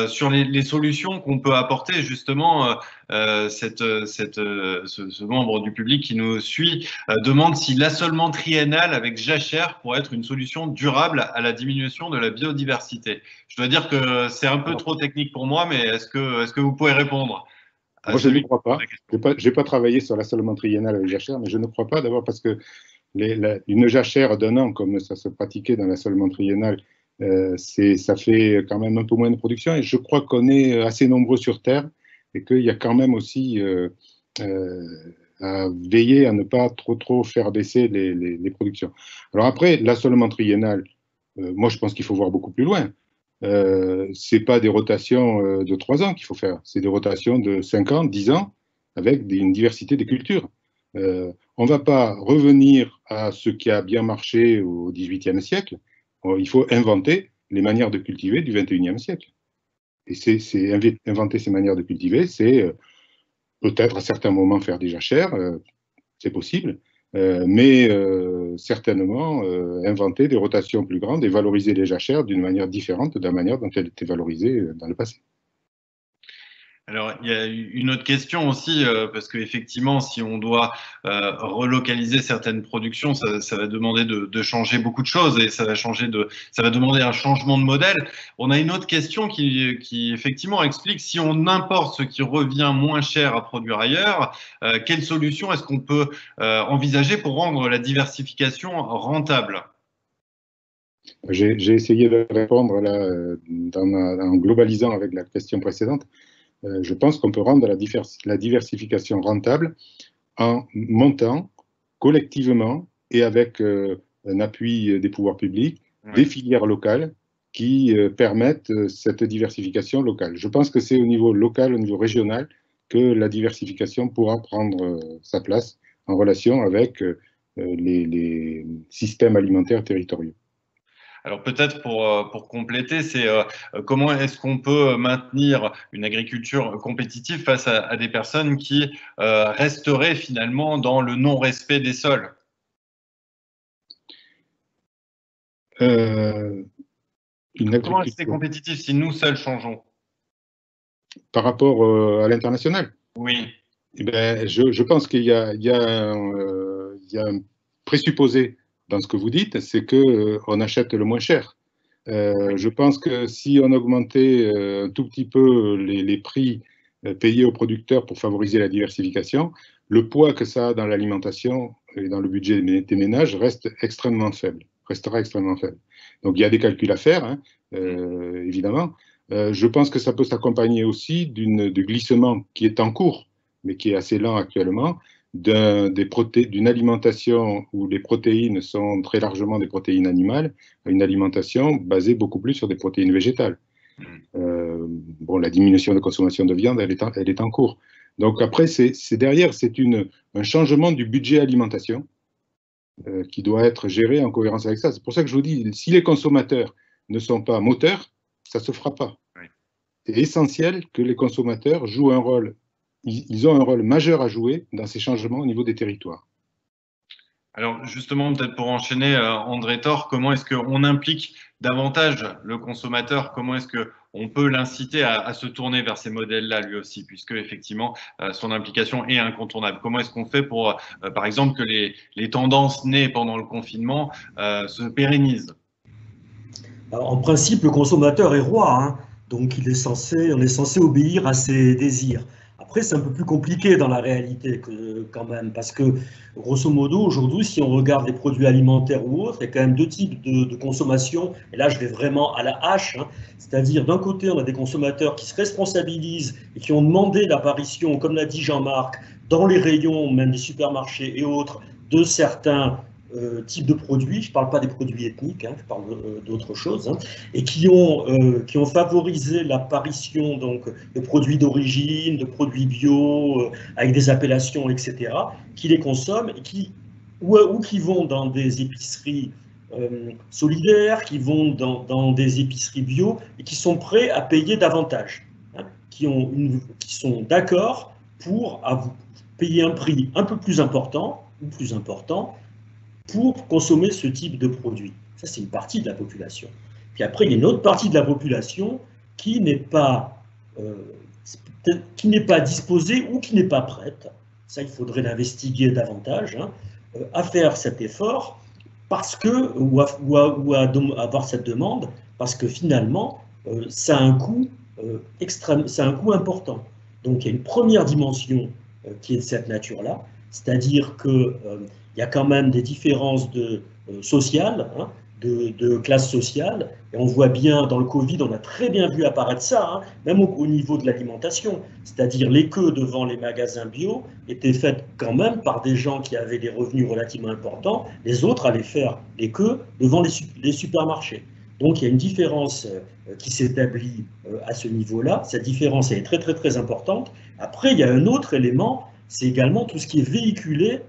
sur les solutions qu'on peut apporter. Justement, ce membre du public qui nous suit demande si l'assolement triennal avec jachère pourrait être une solution durable à la diminution de la biodiversité. Je dois dire que c'est un peu trop technique pour moi, mais est-ce que vous pouvez répondre à Moi, je ne crois pas. Je n'ai pas travaillé sur l'assolement triennal avec jachère, mais je ne crois pas, d'abord parce que une jachère d'un an, comme ça se pratiquait dans l'assolement triennal, ça fait quand même un peu moins de production. Et je crois qu'on est assez nombreux sur Terre et qu'il y a quand même aussi à veiller à ne pas trop faire baisser les productions. Alors après, l'assolement triennal, moi je pense qu'il faut voir beaucoup plus loin. C'est pas des rotations de 3 ans qu'il faut faire, c'est des rotations de 5 ans, 10 ans, avec une diversité des cultures. On ne va pas revenir à ce qui a bien marché au XVIIIe siècle. Il faut inventer les manières de cultiver du XXIe siècle. Et inventer ces manières de cultiver, c'est peut-être à certains moments faire des jachères, c'est possible, mais certainement inventer des rotations plus grandes et valoriser les jachères d'une manière différente de la manière dont elles étaient valorisées dans le passé. Alors, il y a une autre question aussi, parce qu'effectivement, si on doit relocaliser certaines productions, ça va demander de changer beaucoup de choses et ça va demander un changement de modèle. On a une autre question qui effectivement explique si on importe ce qui revient moins cher à produire ailleurs, quelle solution est-ce qu'on peut envisager pour rendre la diversification rentable ? J'ai essayé de répondre là, en globalisant avec la question précédente. Je pense qu'on peut rendre la diversification rentable en montant collectivement et avec un appui des pouvoirs publics, des filières locales qui permettent cette diversification locale. Je pense que c'est au niveau local, au niveau régional, que la diversification pourra prendre sa place en relation avec les systèmes alimentaires territoriaux. Alors peut-être pour compléter, c'est comment est-ce qu'on peut maintenir une agriculture compétitive face à des personnes qui resteraient finalement dans le non-respect des sols? Comment rester compétitif si nous seuls changeons? Par rapport à l'international? Oui. Eh ben, je pense qu'il y a un présupposé dans ce que vous dites, c'est qu'on achète le moins cher. Je pense que si on augmentait un tout petit peu les prix payés aux producteurs pour favoriser la diversification, le poids que ça a dans l'alimentation et dans le budget des ménages restera extrêmement faible. Donc il y a des calculs à faire, hein, évidemment. Je pense que ça peut s'accompagner aussi du glissement qui est en cours, mais qui est assez lent actuellement, d'une alimentation où les protéines sont très largement des protéines animales à une alimentation basée beaucoup plus sur des protéines végétales. Bon, la diminution de consommation de viande, elle est en cours. Donc après, derrière, c'est un changement du budget alimentation qui doit être géré en cohérence avec ça. C'est pour ça que je vous dis, si les consommateurs ne sont pas moteurs, ça ne se fera pas. Oui. C'est essentiel que les consommateurs jouent un rôle. Ils ont un rôle majeur à jouer dans ces changements au niveau des territoires. Alors justement, peut-être pour enchaîner, André Thor, comment est-ce qu'on implique davantage le consommateur? Comment est-ce qu'on peut l'inciter à se tourner vers ces modèles-là lui aussi, puisque effectivement son implication est incontournable? Comment est-ce qu'on fait pour, par exemple, que les tendances nées pendant le confinement se pérennisent? Alors, en principe, le consommateur est roi, hein, donc on est censé obéir à ses désirs. Après, c'est un peu plus compliqué dans la réalité quand même, parce que grosso modo, aujourd'hui, si on regarde les produits alimentaires ou autres, il y a quand même deux types de consommation, et là je vais vraiment à la hache, hein, c'est-à-dire d'un côté, on a des consommateurs qui se responsabilisent et qui ont demandé l'apparition, comme l'a dit Jean-Marc, dans les rayons, même des supermarchés et autres, de certains types de produits, je ne parle pas des produits ethniques, hein, je parle d'autres choses, hein, et qui ont favorisé l'apparition donc de produits d'origine, de produits bio, avec des appellations, etc., qui les consomment et ou qui vont dans des épiceries solidaires, qui vont dans des épiceries bio et qui sont prêts à payer davantage, hein, qui sont d'accord pour payer un prix un peu plus important ou plus important pour consommer ce type de produit. Ça, c'est une partie de la population. Puis après, il y a une autre partie de la population qui n'est pas disposée ou qui n'est pas prête, ça, il faudrait l'investiguer davantage, hein, à faire cet effort parce que, ou à avoir cette demande, parce que finalement, ça a un coût extrême, ça a un coût important. Donc, il y a une première dimension qui est de cette nature-là, c'est-à-dire que il y a quand même des différences sociales, hein, de classe sociale, et on voit bien dans le Covid, on a très bien vu apparaître ça, hein, même au niveau de l'alimentation, c'est-à-dire les queues devant les magasins bio étaient faites quand même par des gens qui avaient des revenus relativement importants, les autres allaient faire les queues devant les supermarchés. Donc il y a une différence qui s'établit à ce niveau-là, cette différence est très très très importante. Après, il y a un autre élément, c'est également tout ce qui est véhiculé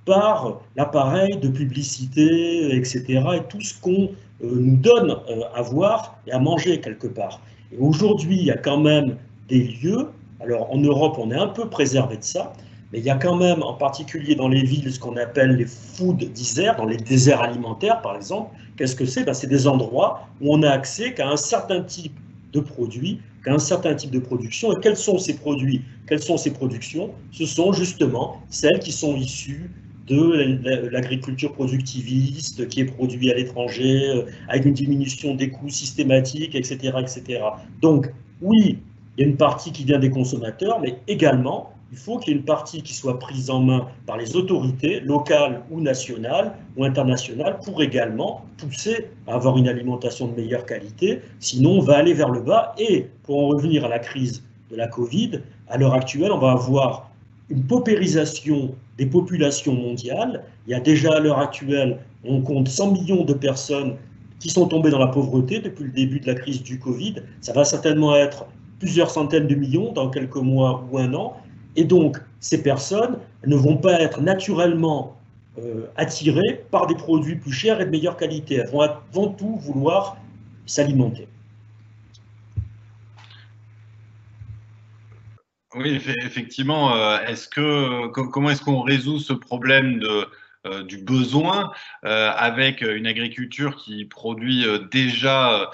par l'appareil de publicité, etc., et tout ce qu'on nous donne à voir et à manger quelque part. Et aujourd'hui, il y a quand même des lieux, alors en Europe, on est un peu préservé de ça, mais il y a quand même, en particulier dans les villes, ce qu'on appelle les food deserts, dans les déserts alimentaires, par exemple. Qu'est-ce que c'est? C'est des endroits où on a accès qu'à un certain type de produits, qu'à un certain type de production. Et quels sont ces produits? Quelles sont ces productions? Ce sont justement celles qui sont issues de l'agriculture productiviste qui est produite à l'étranger, avec une diminution des coûts systématique, etc., etc. Donc, oui, il y a une partie qui vient des consommateurs, mais également, il faut qu'il y ait une partie qui soit prise en main par les autorités locales ou nationales ou internationales pour également pousser à avoir une alimentation de meilleure qualité. Sinon, on va aller vers le bas. Et pour en revenir à la crise de la Covid, à l'heure actuelle, on va avoir une paupérisation des populations mondiales. Il y a déjà à l'heure actuelle, on compte 100 millions de personnes qui sont tombées dans la pauvreté depuis le début de la crise du Covid. Ça va certainement être plusieurs centaines de millions dans quelques mois ou un an. Et donc, ces personnes ne vont pas être naturellement attirées par des produits plus chers et de meilleure qualité. Elles vont avant tout vouloir s'alimenter. Oui, effectivement. Comment est-ce qu'on résout ce problème du besoin avec une agriculture qui produit déjà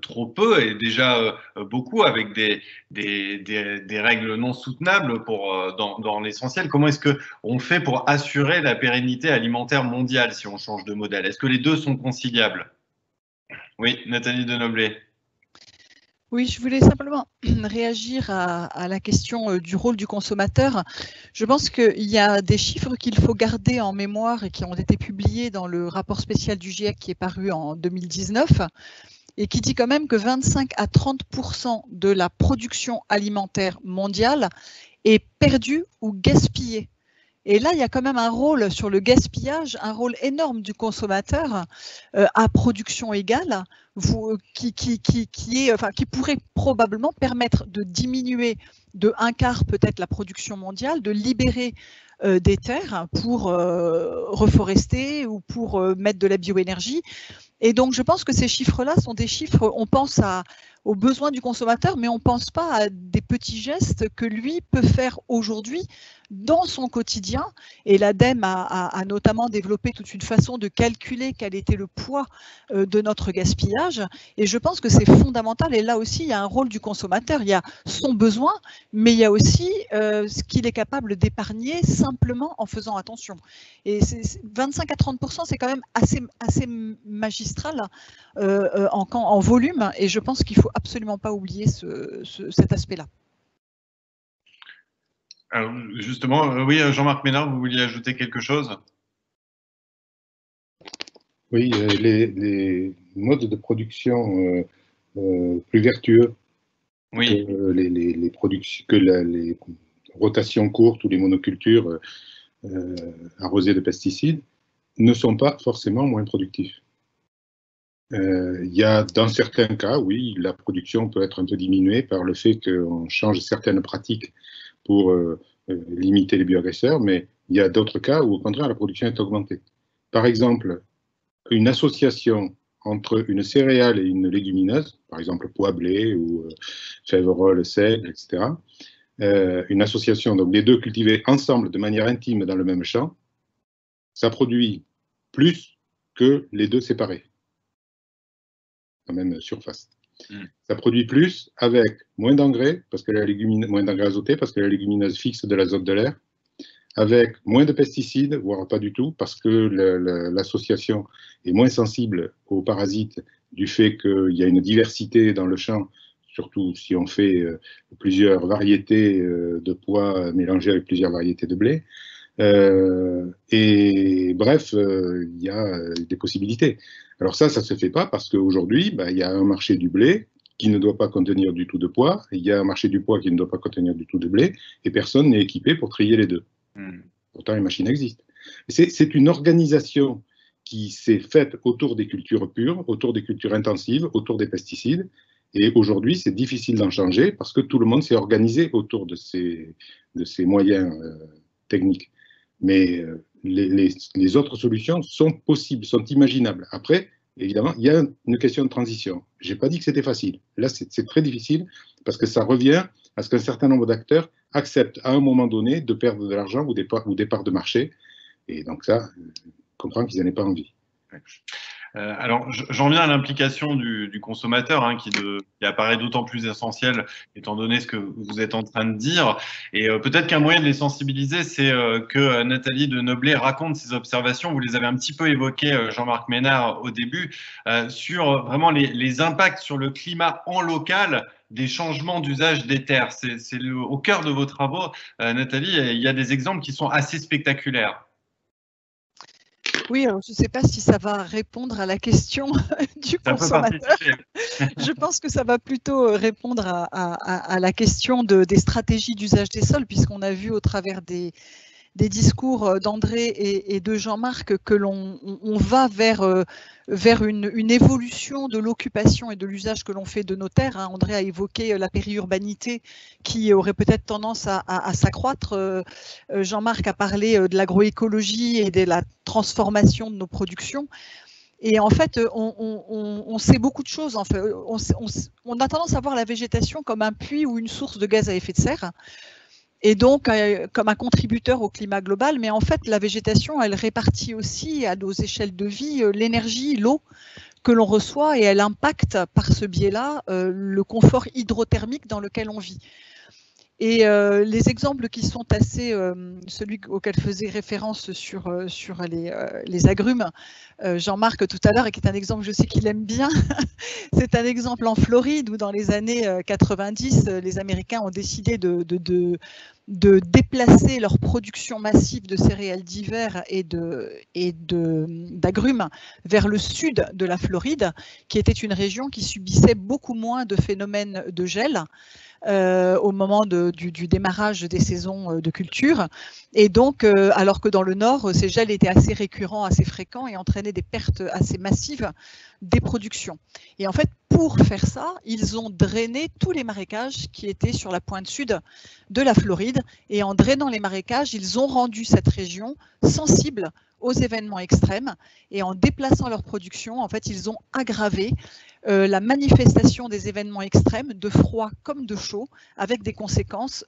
trop peu et déjà beaucoup avec des règles non soutenables dans l'essentiel? Comment est-ce qu'on fait pour assurer la pérennité alimentaire mondiale si on change de modèle? Est-ce que les deux sont conciliables? Oui, Nathalie Denoblet. Oui, je voulais simplement réagir à la question du rôle du consommateur. Je pense qu'il y a des chiffres qu'il faut garder en mémoire et qui ont été publiés dans le rapport spécial du GIEC qui est paru en 2019 et qui dit quand même que 25 à 30% de la production alimentaire mondiale est perdue ou gaspillée. Et là, il y a quand même un rôle sur le gaspillage, un rôle énorme du consommateur à production égale, qui pourrait probablement permettre de diminuer de un quart peut-être la production mondiale, de libérer des terres pour reforester ou pour mettre de la bioénergie. Et donc, je pense que ces chiffres-là sont des chiffres, on pense aux besoins du consommateur, mais on ne pense pas à des petits gestes que lui peut faire aujourd'hui dans son quotidien. Et l'ADEME a notamment développé toute une façon de calculer quel était le poids de notre gaspillage. Et je pense que c'est fondamental. Et là aussi, il y a un rôle du consommateur. Il y a son besoin, mais il y a aussi ce qu'il est capable d'épargner simplement en faisant attention. Et 25 à 30%, c'est quand même assez magistral en volume. Et je pense qu'il ne faut absolument pas oublier cet aspect-là. Alors justement, oui, Jean-Marc Ménard, vous vouliez ajouter quelque chose? Oui, les modes de production plus vertueux oui. que les rotations courtes ou les monocultures arrosées de pesticides ne sont pas forcément moins productifs. Il y a dans certains cas, oui, la production peut être un peu diminuée par le fait qu'on change certaines pratiques pour limiter les bioagresseurs, mais il y a d'autres cas où, au contraire, la production est augmentée. Par exemple, une association entre une céréale et une légumineuse, par exemple pois blé ou fèverolles, seigle, etc., une association, donc les deux cultivés ensemble de manière intime dans le même champ, ça produit plus que les deux séparés, la même surface. Ça produit plus avec moins d'engrais, moins d'engrais azotés, parce que la légumineuse fixe de l'azote de l'air, avec moins de pesticides, voire pas du tout, parce que l'association est moins sensible aux parasites du fait qu'il y a une diversité dans le champ, surtout si on fait plusieurs variétés de pois mélangées avec plusieurs variétés de blé. Et bref, il y a des possibilités. Alors ça se fait pas parce qu'aujourd'hui, il y a un marché du blé qui ne doit pas contenir du tout de pois, il y a un marché du pois qui ne doit pas contenir du tout de blé, et personne n'est équipé pour trier les deux. Pourtant, les machines existent. C'est une organisation qui s'est faite autour des cultures pures, autour des cultures intensives, autour des pesticides, et aujourd'hui, c'est difficile d'en changer parce que tout le monde s'est organisé autour de ces moyens techniques. Mais les autres solutions sont possibles, sont imaginables. Après, évidemment, il y a une question de transition. Je n'ai pas dit que c'était facile. Là, c'est très difficile parce que ça revient à ce qu'un certain nombre d'acteurs acceptent à un moment donné de perdre de l'argent ou des parts de marché. Et donc ça, je comprends qu'ils n'en aient pas envie. Alors, j'en viens à l'implication du consommateur, hein, qui apparaît d'autant plus essentielle étant donné ce que vous êtes en train de dire. Et peut-être qu'un moyen de les sensibiliser, c'est que Nathalie de Noblet raconte ses observations. Vous les avez un petit peu évoquées, Jean-Marc Ménard, au début, sur vraiment les impacts sur le climat en local des changements d'usage des terres. C'est au cœur de vos travaux, Nathalie, et il y a des exemples qui sont assez spectaculaires. Oui, alors je ne sais pas si ça va répondre à la question du consommateur. Je pense que ça va plutôt répondre à la question des stratégies d'usage des sols, puisqu'on a vu au travers des discours d'André et de Jean-Marc que on va vers une évolution de l'occupation et de l'usage que l'on fait de nos terres. André a évoqué la périurbanité qui aurait peut-être tendance à s'accroître. Jean-Marc a parlé de l'agroécologie et de la transformation de nos productions. Et en fait, on sait beaucoup de choses. En fait, on a tendance à voir la végétation comme un puits ou une source de gaz à effet de serre, et donc comme un contributeur au climat global. Mais en fait, la végétation, elle répartit aussi à nos échelles de vie l'énergie, l'eau que l'on reçoit, et elle impacte par ce biais-là le confort hydrothermique dans lequel on vit. Et les exemples qui sont assez, celui auquel faisait référence sur les agrumes, Jean-Marc tout à l'heure, et qui est un exemple, je sais qu'il aime bien, c'est un exemple en Floride où dans les années 90, les Américains ont décidé de déplacer leur production massive de céréales d'hiver et d'agrumes vers le sud de la Floride, qui était une région qui subissait beaucoup moins de phénomènes de gel au moment du démarrage des saisons de culture. Et donc, alors que dans le nord, ces gels étaient assez récurrents, assez fréquents et entraînaient des pertes assez massives des productions. Et en fait, pour faire ça, ils ont drainé tous les marécages qui étaient sur la pointe sud de la Floride. Et en drainant les marécages, ils ont rendu cette région sensible aux événements extrêmes. Et en déplaçant leur production, en fait, ils ont aggravé la manifestation des événements extrêmes, de froid comme de chaud, avec des conséquences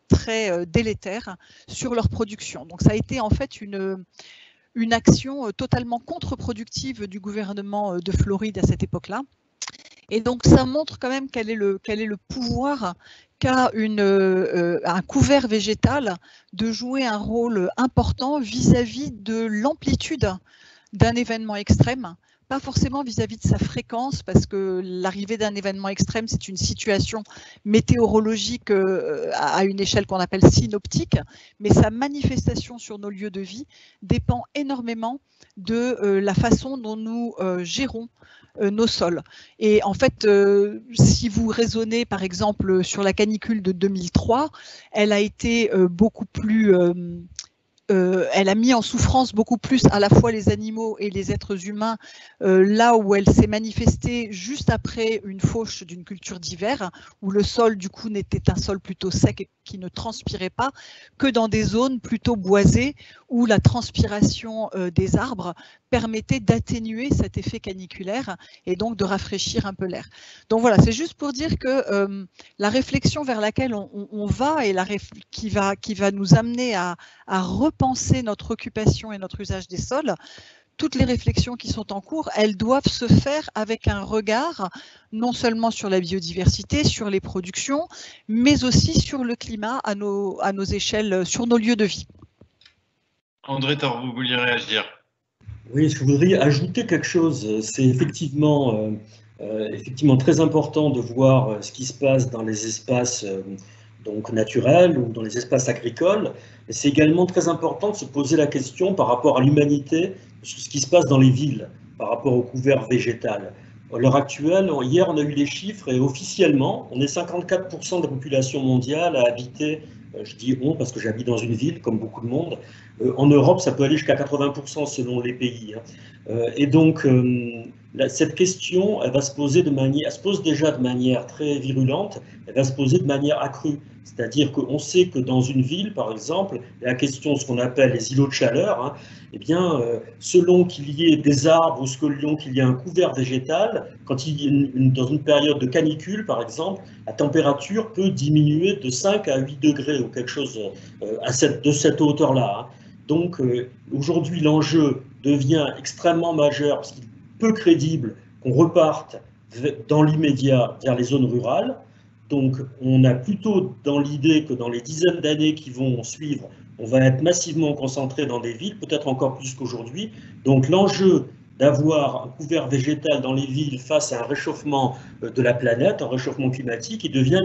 très délétères sur leur production. Donc ça a été en fait une action totalement contre-productive du gouvernement de Floride à cette époque-là. Et donc ça montre quand même quel est le pouvoir qu'a un couvert végétal de jouer un rôle important vis-à-vis de l'amplitude d'un événement extrême. Pas forcément vis-à-vis de sa fréquence, parce que l'arrivée d'un événement extrême, c'est une situation météorologique à une échelle qu'on appelle synoptique, mais sa manifestation sur nos lieux de vie dépend énormément de la façon dont nous gérons nos sols. Et en fait, si vous raisonnez par exemple sur la canicule de 2003, elle a été beaucoup plus... elle a mis en souffrance beaucoup plus à la fois les animaux et les êtres humains, là où elle s'est manifestée juste après une fauche d'une culture d'hiver, où le sol du coup n'était un sol plutôt sec et qui ne transpirait pas, que dans des zones plutôt boisées où la transpiration des arbres permettait d'atténuer cet effet caniculaire et donc de rafraîchir un peu l'air. Donc voilà, c'est juste pour dire que la réflexion vers laquelle on va et qui va nous amener à repenser notre occupation et notre usage des sols, toutes les réflexions qui sont en cours, elles doivent se faire avec un regard non seulement sur la biodiversité, sur les productions, mais aussi sur le climat à nos échelles, sur nos lieux de vie. André Thor, vous vouliez réagir? Oui, je voudrais ajouter quelque chose. C'est effectivement très important de voir ce qui se passe dans les espaces donc naturels ou dans les espaces agricoles. Mais c'est également très important de se poser la question par rapport à l'humanité, sur ce qui se passe dans les villes, par rapport au couvert végétal. À l'heure actuelle, hier on a eu les chiffres et officiellement, on est 54% de la population mondiale à habiter, je dis on parce que j'habite dans une ville comme beaucoup de monde. En Europe, ça peut aller jusqu'à 80% selon les pays. Et donc, cette question, elle se pose déjà de manière très virulente, elle va se poser de manière accrue. C'est-à-dire qu'on sait que dans une ville, par exemple, la question de ce qu'on appelle les îlots de chaleur, eh bien, selon qu'il y ait des arbres ou selon qu'il y ait un couvert végétal, quand il y a dans une période de canicule, par exemple, la température peut diminuer de 5 à 8 degrés ou quelque chose de cette hauteur-là. Donc aujourd'hui, l'enjeu devient extrêmement majeur parce qu'il est peu crédible qu'on reparte dans l'immédiat vers les zones rurales. Donc on a plutôt dans l'idée que dans les dizaines d'années qui vont suivre, on va être massivement concentré dans des villes, peut-être encore plus qu'aujourd'hui. Donc l'enjeu d'avoir un couvert végétal dans les villes face à un réchauffement de la planète, un réchauffement climatique, il devient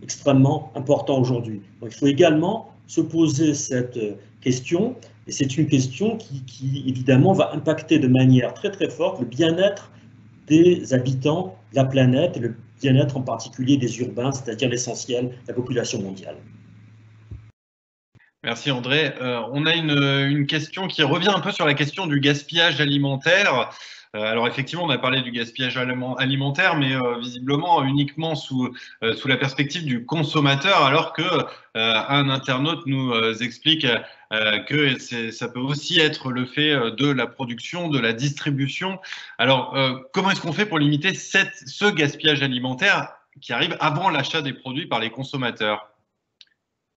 extrêmement important aujourd'hui. Donc il faut également se poser cette question, et c'est une question qui évidemment va impacter de manière très forte le bien-être des habitants de la planète, et le bien-être en particulier des urbains, c'est-à-dire l'essentiel de la population mondiale. Merci André. On a une question qui revient un peu sur la question du gaspillage alimentaire. Alors effectivement, on a parlé du gaspillage alimentaire, mais visiblement uniquement sous la perspective du consommateur, alors que un internaute nous explique que ça peut aussi être le fait de la production, de la distribution. Alors, comment est-ce qu'on fait pour limiter ce gaspillage alimentaire qui arrive avant l'achat des produits par les consommateurs?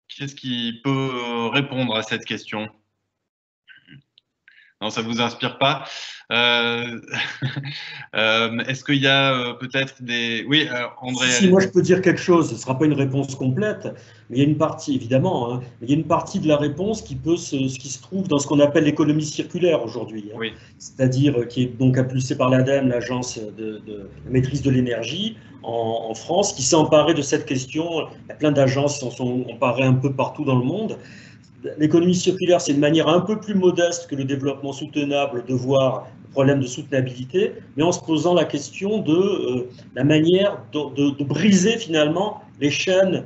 Qu'est-ce qui peut répondre à cette question? Non, ça ne vous inspire pas. Est-ce qu'il y a peut-être des... Oui, André. Si, moi je peux dire quelque chose, ce ne sera pas une réponse complète, mais il y a une partie, évidemment, il y a une partie de la réponse qui se trouve dans ce qu'on appelle l'économie circulaire aujourd'hui. Oui. C'est-à-dire qui est donc impulsée par l'ADEME, l'Agence de maîtrise de l'énergie en France, qui s'est emparée de cette question. Il y a plein d'agences qui s'en sont emparées un peu partout dans le monde. L'économie circulaire, c'est une manière un peu plus modeste que le développement soutenable de voir le problème de soutenabilité, mais en se posant la question de la manière de briser finalement les chaînes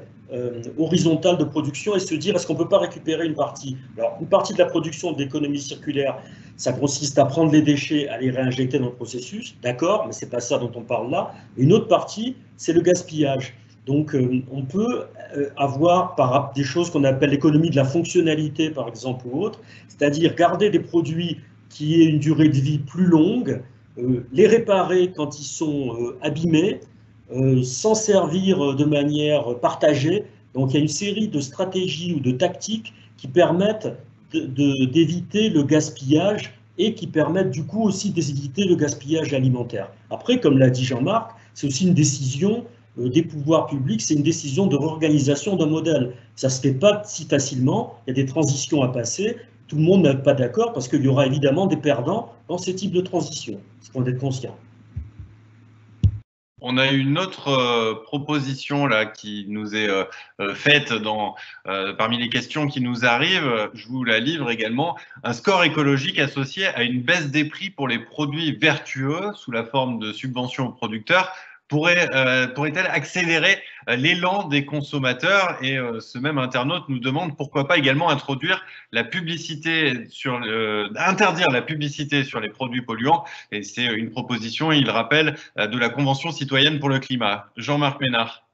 horizontale de production et se dire est-ce qu'on ne peut pas récupérer une partie. Alors, une partie de la production de l'économie circulaire, ça consiste à prendre les déchets, à les réinjecter dans le processus, d'accord, mais ce n'est pas ça dont on parle là. Une autre partie, c'est le gaspillage. Donc, on peut avoir des choses qu'on appelle l'économie de la fonctionnalité, par exemple, ou autre, c'est-à-dire garder des produits qui aient une durée de vie plus longue, les réparer quand ils sont abîmés, s'en servir de manière partagée. Donc, il y a une série de stratégies ou de tactiques qui permettent d'éviter le gaspillage et qui permettent du coup aussi d'éviter le gaspillage alimentaire. Après, comme l'a dit Jean-Marc, c'est aussi une décision des pouvoirs publics, c'est une décision de réorganisation d'un modèle. Ça ne se fait pas si facilement, il y a des transitions à passer, tout le monde n'est pas d'accord parce qu'il y aura évidemment des perdants dans ces types de transitions, il faut en être conscient. On a une autre proposition là qui nous est faite parmi les questions qui nous arrivent. Je vous la livre également. Un score écologique associé à une baisse des prix pour les produits vertueux sous la forme de subventions aux producteurs pourrait-elle accélérer l'élan des consommateurs? Et ce même internaute nous demande pourquoi pas également interdire la publicité sur les produits polluants. Et c'est une proposition, il rappelle, de la Convention citoyenne pour le climat. Jean-Marc Ménard.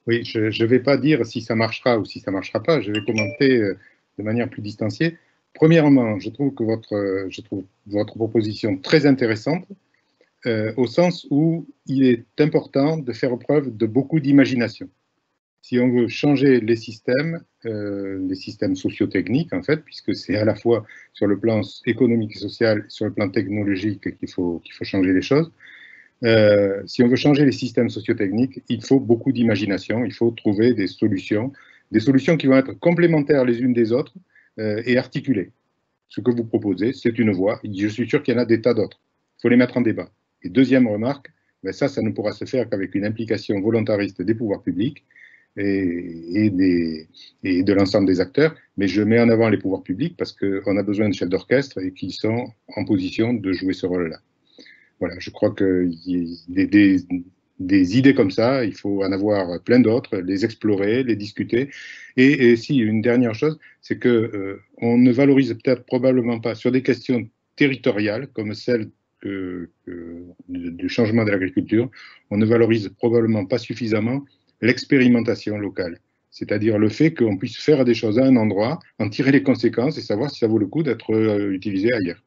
Oui, je ne vais pas dire si ça marchera ou si ça ne marchera pas, je vais commenter de manière plus distanciée. Premièrement, je trouve votre proposition très intéressante, au sens où il est important de faire preuve de beaucoup d'imagination. Si on veut changer les systèmes socio-techniques, en fait, puisque c'est à la fois sur le plan économique et social, sur le plan technologique qu'il faut changer les choses, si on veut changer les systèmes socio-techniques, il faut beaucoup d'imagination, il faut trouver des solutions qui vont être complémentaires les unes des autres et articulées. Ce que vous proposez, c'est une voie. Je suis sûr qu'il y en a des tas d'autres. Il faut les mettre en débat. Et deuxième remarque, ben ça ne pourra se faire qu'avec une implication volontariste des pouvoirs publics et de l'ensemble des acteurs. Mais je mets en avant les pouvoirs publics parce qu'on a besoin de chefs d'orchestre et qui sont en position de jouer ce rôle-là. Voilà, je crois que des idées comme ça, il faut en avoir plein d'autres, les explorer, les discuter. Et si, une dernière chose, c'est que on ne valorise peut-être probablement pas sur des questions territoriales comme celle du changement de l'agriculture, on ne valorise probablement pas suffisamment l'expérimentation locale. C'est-à-dire le fait qu'on puisse faire des choses à un endroit, en tirer les conséquences et savoir si ça vaut le coup d'être utilisé ailleurs.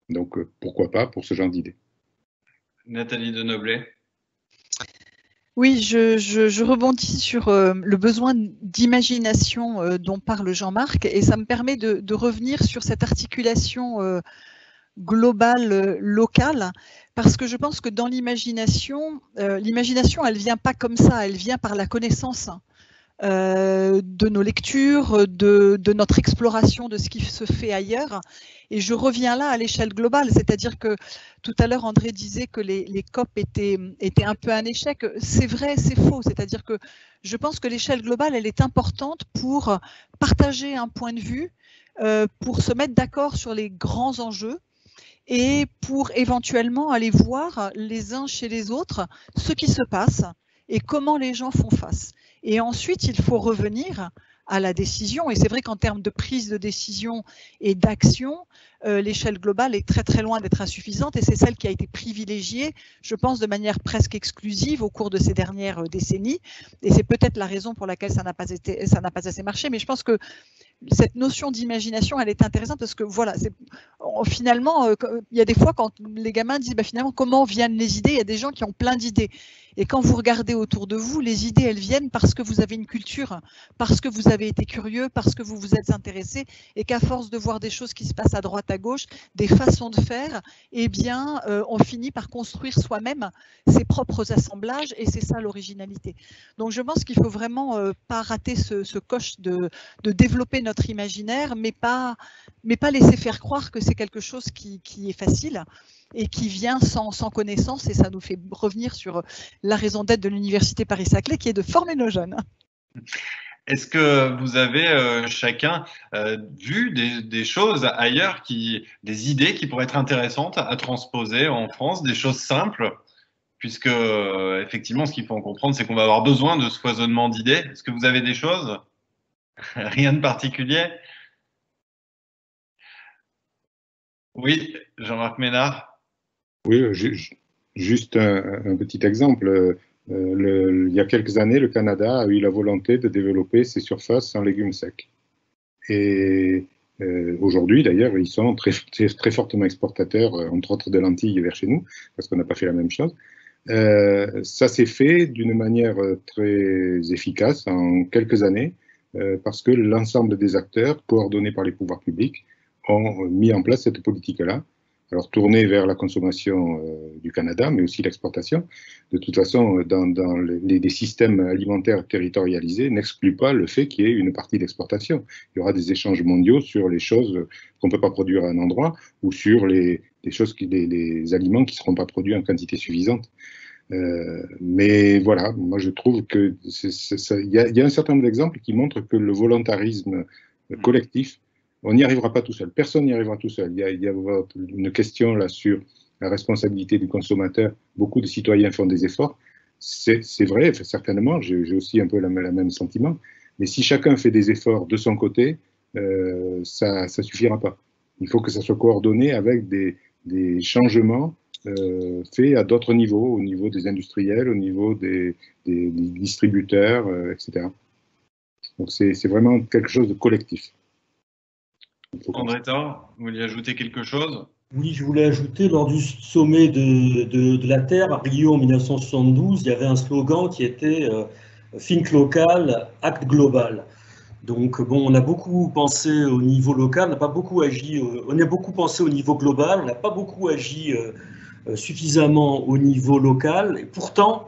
Donc, pourquoi pas pour ce genre d'idée. Nathalie Denoblet. Oui, je rebondis sur le besoin d'imagination dont parle Jean-Marc et ça me permet de revenir sur cette articulation globale, locale, parce que je pense que dans l'imagination, elle vient pas comme ça, elle vient par la connaissance de nos lectures, de notre exploration de ce qui se fait ailleurs. Et je reviens là à l'échelle globale, c'est-à-dire que tout à l'heure André disait que les COP étaient un peu un échec. C'est vrai, c'est faux, c'est-à-dire que je pense que l'échelle globale, elle est importante pour partager un point de vue, pour se mettre d'accord sur les grands enjeux, et pour éventuellement aller voir les uns chez les autres ce qui se passe et comment les gens font face. Et ensuite, il faut revenir à la décision. Et c'est vrai qu'en termes de prise de décision et d'action, l'échelle globale est très très loin d'être insuffisante et c'est celle qui a été privilégiée, je pense, de manière presque exclusive au cours de ces dernières décennies. Et c'est peut-être la raison pour laquelle ça n'a pas assez marché. Mais je pense que cette notion d'imagination, elle est intéressante parce que voilà, finalement, il y a des fois quand les gamins disent finalement comment viennent les idées, il y a des gens qui ont plein d'idées. Et quand vous regardez autour de vous, les idées, elles viennent parce que vous avez une culture, parce que vous avez été curieux, parce que vous vous êtes intéressé et qu'à force de voir des choses qui se passent à droite, à gauche, des façons de faire, eh bien, on finit par construire soi-même ses propres assemblages et c'est ça l'originalité. Donc, je pense qu'il ne faut vraiment pas rater ce coche de développer notre imaginaire, mais pas laisser faire croire que c'est quelque chose qui est facile et qui vient sans connaissance, et ça nous fait revenir sur la raison d'être de l'Université Paris-Saclay, qui est de former nos jeunes. Est-ce que vous avez chacun vu des choses ailleurs, des idées qui pourraient être intéressantes à transposer en France, des choses simples? puisque effectivement, ce qu'il faut en comprendre, c'est qu'on va avoir besoin de ce foisonnement d'idées. Est-ce que vous avez des choses? Rien de particulier? Oui, Jean-Marc Ménard. Oui, juste un petit exemple. Il y a quelques années, le Canada a eu la volonté de développer ses surfaces en légumes secs. Et aujourd'hui, d'ailleurs, ils sont très fortement exportateurs, entre autres de lentilles vers chez nous, parce qu'on n'a pas fait la même chose. Ça s'est fait d'une manière très efficace en quelques années, parce que l'ensemble des acteurs, coordonnés par les pouvoirs publics, ont mis en place cette politique-là. Alors, tournée vers la consommation du Canada, mais aussi l'exportation. De toute façon, dans les systèmes alimentaires territorialisés n'excluent pas le fait qu'il y ait une partie d'exportation. Il y aura des échanges mondiaux sur les choses qu'on ne peut pas produire à un endroit ou sur les aliments qui ne seront pas produits en quantité suffisante. Mais voilà, moi je trouve que il y a un certain nombre d'exemples qui montrent que le volontarisme collectif, on n'y arrivera pas tout seul. Personne n'y arrivera tout seul. Il y a une question là sur la responsabilité du consommateur. Beaucoup de citoyens font des efforts. C'est vrai, certainement. J'ai aussi un peu le même sentiment. Mais si chacun fait des efforts de son côté, ça suffira pas. Il faut que ça soit coordonné avec des changements faits à d'autres niveaux, au niveau des industriels, au niveau des distributeurs, etc. Donc c'est vraiment quelque chose de collectif. André Thor, vous vouliez ajouter quelque chose? Oui, je voulais ajouter, lors du sommet de la Terre à Rio en 1972, il y avait un slogan qui était Think local, act global. Donc bon, on a beaucoup pensé au niveau local, on n'a pas beaucoup agi, on a beaucoup pensé au niveau global, on n'a pas beaucoup agi suffisamment au niveau local, et pourtant,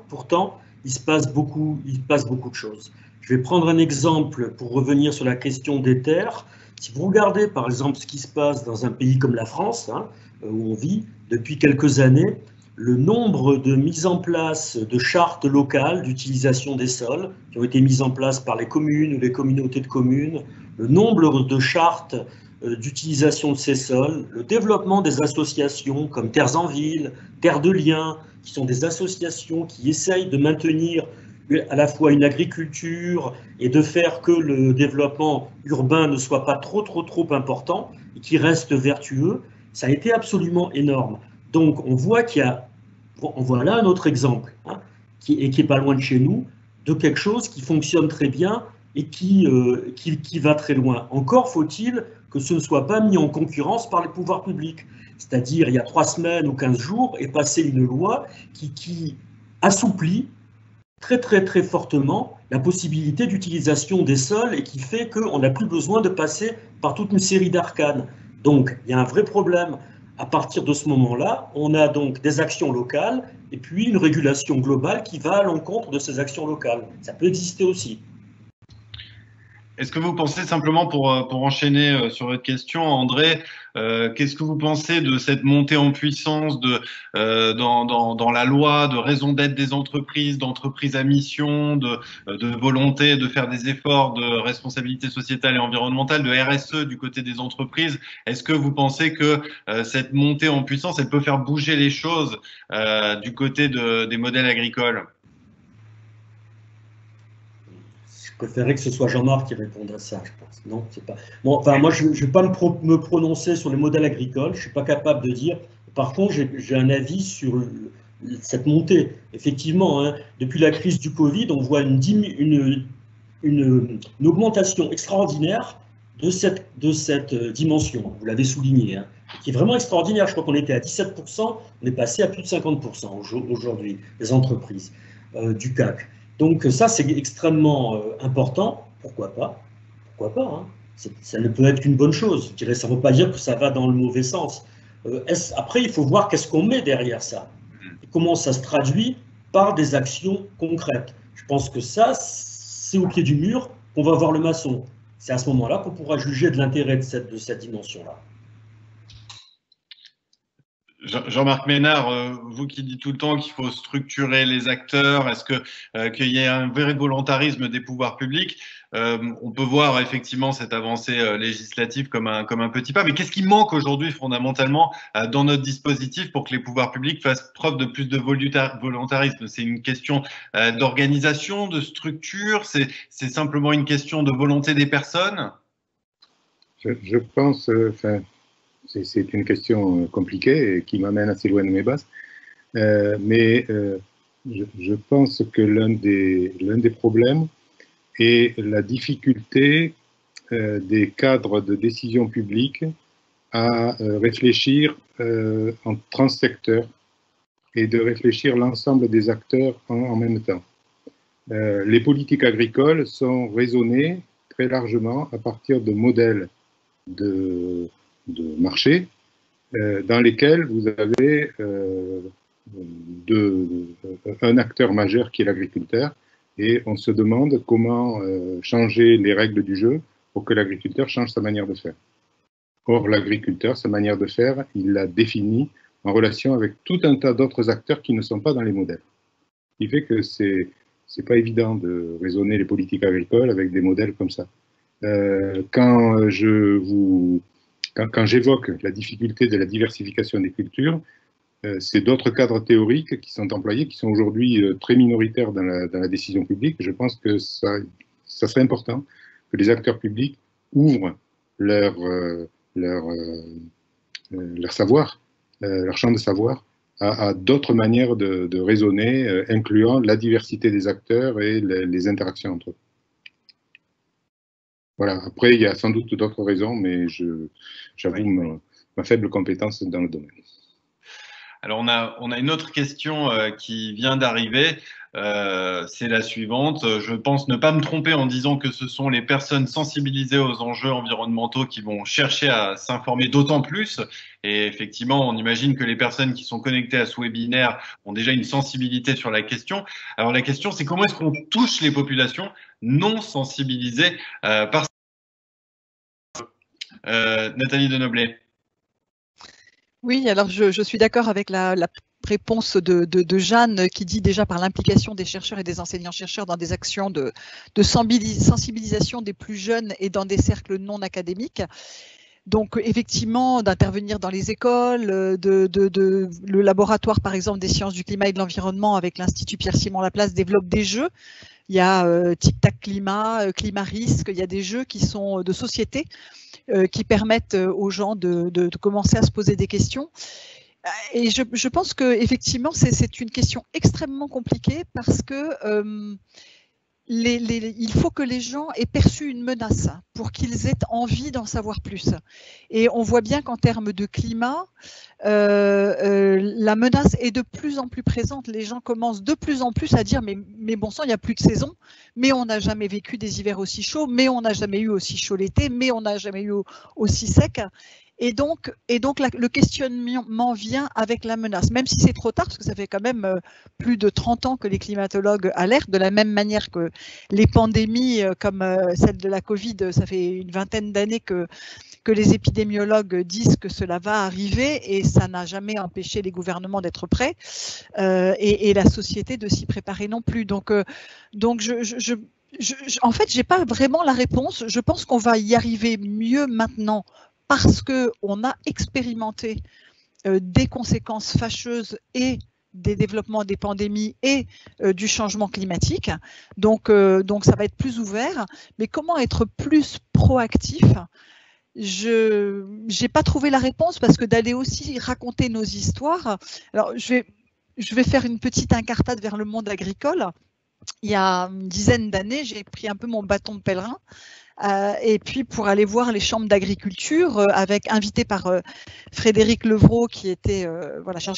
il se passe beaucoup de choses. Je vais prendre un exemple pour revenir sur la question des terres. Si vous regardez par exemple ce qui se passe dans un pays comme la France, hein, où on vit depuis quelques années, le nombre de mises en place de chartes locales d'utilisation des sols qui ont été mises en place par les communes ou les communautés de communes, le nombre de chartes d'utilisation de ces sols, le développement des associations comme Terres en Ville, Terres de Liens, qui sont des associations qui essayent de maintenir à la fois une agriculture et de faire que le développement urbain ne soit pas trop important et qui reste vertueux, ça a été absolument énorme. Donc on voit on voit là un autre exemple, hein, qui est pas loin de chez nous, de quelque chose qui fonctionne très bien et qui va très loin. Encore faut-il que ce ne soit pas mis en concurrence par les pouvoirs publics. C'est-à-dire, il y a 3 semaines ou 15 jours est passée une loi qui assouplit très fortement la possibilité d'utilisation des sols et qui fait qu'on n'a plus besoin de passer par toute une série d'arcanes. Donc, il y a un vrai problème. À partir de ce moment-là, on a donc des actions locales et puis une régulation globale qui va à l'encontre de ces actions locales. Ça peut exister aussi. Est-ce que vous pensez, simplement pour enchaîner sur votre question, André, qu'est-ce que vous pensez de cette montée en puissance dans la loi, de raison d'être des entreprises, d'entreprises à mission, de volonté de faire des efforts de responsabilité sociétale et environnementale, de RSE du côté des entreprises? Est-ce que vous pensez que cette montée en puissance, elle peut faire bouger les choses du côté des modèles agricoles? Je préférerais que ce soit Jean-Marc qui réponde à ça, je pense. Non, c'est pas. Bon, enfin, moi, je ne vais pas me prononcer sur les modèles agricoles. Je ne suis pas capable de dire. Par contre, j'ai un avis sur cette montée. Effectivement, hein, depuis la crise du Covid, on voit une augmentation extraordinaire de cette dimension. Vous l'avez souligné, hein, qui est vraiment extraordinaire. Je crois qu'on était à 17%, on est passé à plus de 50% aujourd'hui, les entreprises du CAC. Donc ça, c'est extrêmement important. Pourquoi pas? Pourquoi pas, hein? Ça ne peut être qu'une bonne chose. Je dirais, ça ne veut pas dire que ça va dans le mauvais sens. Après, il faut voir qu'est-ce qu'on met derrière ça. Et comment ça se traduit par des actions concrètes. Je pense que ça, c'est au pied du mur qu'on va voir le maçon. C'est à ce moment-là qu'on pourra juger de l'intérêt de cette dimension-là. Jean-Marc Ménard, vous qui dites tout le temps qu'il faut structurer les acteurs, est-ce qu'il y a un vrai volontarisme des pouvoirs publics? On peut voir effectivement cette avancée législative comme un petit pas, mais qu'est-ce qui manque aujourd'hui fondamentalement dans notre dispositif pour que les pouvoirs publics fassent preuve de plus de volontarisme? C'est une question d'organisation, de structure, c'est simplement une question de volonté des personnes? Je pense, c'est une question compliquée et qui m'amène assez loin de mes bases, mais je pense que l'un des problèmes est la difficulté des cadres de décision publique à réfléchir en transsecteur et de réfléchir l'ensemble des acteurs en même temps. Les politiques agricoles sont raisonnées très largement à partir de modèles de marché dans lesquels vous avez un acteur majeur qui est l'agriculteur, et on se demande comment changer les règles du jeu pour que l'agriculteur change sa manière de faire. Or, l'agriculteur, sa manière de faire, il l'a définie en relation avec tout un tas d'autres acteurs qui ne sont pas dans les modèles. Ce qui fait que c'est pas évident de raisonner les politiques agricoles avec des modèles comme ça. Quand j'évoque la difficulté de la diversification des cultures, c'est d'autres cadres théoriques qui sont employés, qui sont aujourd'hui très minoritaires dans la décision publique. Je pense que ça serait important que les acteurs publics ouvrent leur savoir, leur champ de savoir, à d'autres manières de raisonner, incluant la diversité des acteurs et les interactions entre eux. Voilà. Après, il y a sans doute d'autres raisons, mais j'avoue ma faible compétence dans le domaine. Alors, on a une autre question qui vient d'arriver. C'est la suivante. Je pense ne pas me tromper en disant que ce sont les personnes sensibilisées aux enjeux environnementaux qui vont chercher à s'informer d'autant plus. Et effectivement, on imagine que les personnes qui sont connectées à ce webinaire ont déjà une sensibilité sur la question. Alors, la question, c'est comment est-ce qu'on touche les populations non sensibilisées par Nathalie Denoblet. Oui, alors je suis d'accord avec la réponse de Jeanne qui dit déjà par l'implication des chercheurs et des enseignants-chercheurs dans des actions de sensibilisation des plus jeunes et dans des cercles non académiques. Donc effectivement, d'intervenir dans les écoles, le laboratoire par exemple des sciences du climat et de l'environnement avec l'Institut Pierre-Simon Laplace développe des jeux. Il y a Tic-Tac Climat, Climat Risque, il y a des jeux qui sont de société qui permettent aux gens de commencer à se poser des questions. Et je pense qu'effectivement, c'est une question extrêmement compliquée parce que il faut que les gens aient perçu une menace pour qu'ils aient envie d'en savoir plus. Et on voit bien qu'en termes de climat, la menace est de plus en plus présente. Les gens commencent de plus en plus à dire mais bon sang, il n'y a plus de saison, mais on n'a jamais vécu des hivers aussi chauds, mais on n'a jamais eu aussi chaud l'été, mais on n'a jamais eu aussi sec. Et donc le questionnement vient avec la menace, même si c'est trop tard, parce que ça fait quand même plus de 30 ans que les climatologues alertent, de la même manière que les pandémies comme celle de la Covid, ça fait une vingtaine d'années que les épidémiologues disent que cela va arriver et ça n'a jamais empêché les gouvernements d'être prêts et la société de s'y préparer non plus. Donc en fait, j'ai pas vraiment la réponse. Je pense qu'on va y arriver mieux maintenant parce qu'on a expérimenté des conséquences fâcheuses et des développements des pandémies et du changement climatique. Donc ça va être plus ouvert. Mais comment être plus proactif ? Je n'ai pas trouvé la réponse parce que d'aller aussi raconter nos histoires. Alors, je vais faire une petite incartade vers le monde agricole. Il y a une dizaine d'années, j'ai pris un peu mon bâton de pèlerin. Et puis pour aller voir les chambres d'agriculture, invité par Frédéric Levrault qui était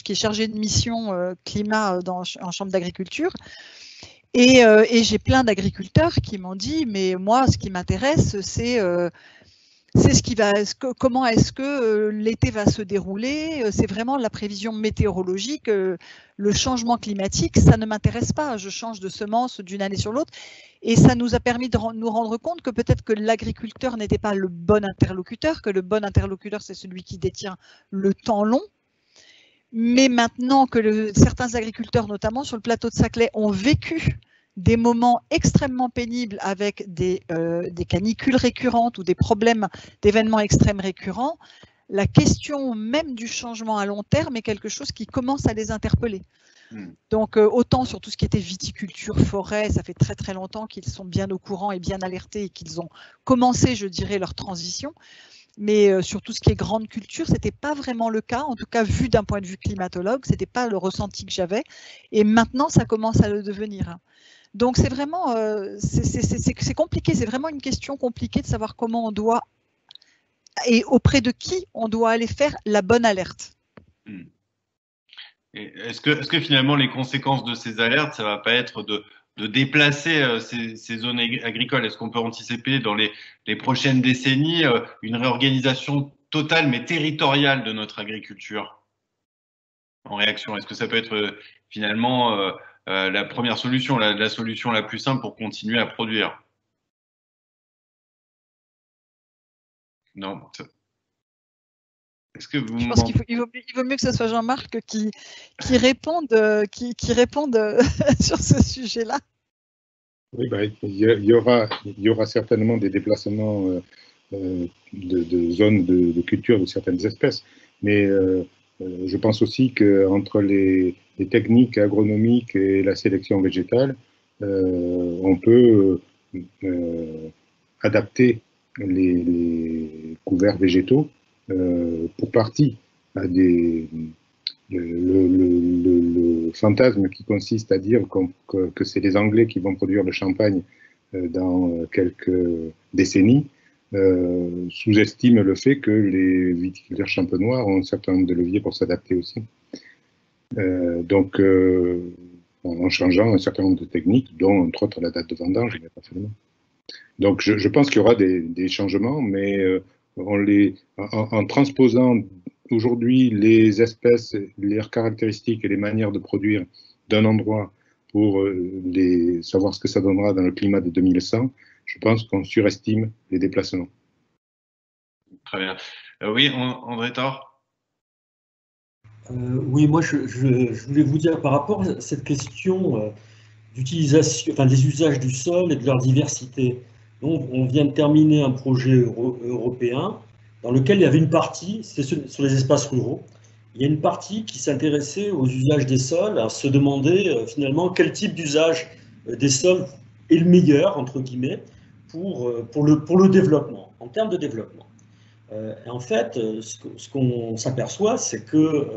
qui est chargé de mission climat en chambre d'agriculture. Et j'ai plein d'agriculteurs qui m'ont dit mais moi ce qui m'intéresse c'est comment est-ce que l'été va se dérouler, c'est vraiment la prévision météorologique, le changement climatique, ça ne m'intéresse pas, je change de semence d'une année sur l'autre. Et ça nous a permis de nous rendre compte que peut-être que l'agriculteur n'était pas le bon interlocuteur, que le bon interlocuteur c'est celui qui détient le temps long. Mais maintenant que certains agriculteurs, notamment sur le plateau de Saclay, ont vécu des moments extrêmement pénibles avec des canicules récurrentes ou des problèmes d'événements extrêmes récurrents, la question même du changement à long terme est quelque chose qui commence à les interpeller. Donc autant sur tout ce qui était viticulture, forêt, ça fait très très longtemps qu'ils sont bien au courant et bien alertés et qu'ils ont commencé, je dirais, leur transition. Mais sur tout ce qui est grande culture, ce n'était pas vraiment le cas, en tout cas vu d'un point de vue climatologue, ce n'était pas le ressenti que j'avais. Et maintenant, ça commence à le devenir. Donc c'est vraiment, c'est compliqué, c'est vraiment une question compliquée de savoir comment on doit, et auprès de qui on doit aller faire la bonne alerte. Est-ce que finalement les conséquences de ces alertes, ça ne va pas être de déplacer ces zones agricoles? Est-ce qu'on peut anticiper dans les prochaines décennies une réorganisation totale mais territoriale de notre agriculture en réaction? Est-ce que ça peut être finalement la première solution, la solution la plus simple pour continuer à produire? Non. Est-ce que vous... Je pense qu'il vaut mieux que ce soit Jean-Marc qui réponde sur ce sujet-là. Oui, il y aura certainement des déplacements de zones de culture de certaines espèces, mais je pense aussi qu'entre les techniques agronomiques et la sélection végétale, on peut adapter les couverts végétaux pour partie à le fantasme qui consiste à dire que c'est les Anglais qui vont produire le champagne dans quelques décennies, sous-estime le fait que les viticulteurs champenois ont un certain nombre de leviers pour s'adapter aussi. Donc, en changeant un certain nombre de techniques, dont entre autres la date de vendange, donc je pense qu'il y aura des changements, mais en transposant aujourd'hui les espèces, leurs caractéristiques et les manières de produire d'un endroit pour savoir ce que ça donnera dans le climat de 2100, je pense qu'on surestime les déplacements. Très bien. Oui, André Thor. Oui, moi je voulais vous dire par rapport à cette question d'utilisation, des usages du sol et de leur diversité. Donc, on vient de terminer un projet européen dans lequel il y avait une partie, c'était sur les espaces ruraux, il y a une partie qui s'intéressait aux usages des sols, à se demander finalement quel type d'usage des sols est le meilleur, entre guillemets, pour le développement, en termes de développement. Et en fait, ce qu'on s'aperçoit, c'est que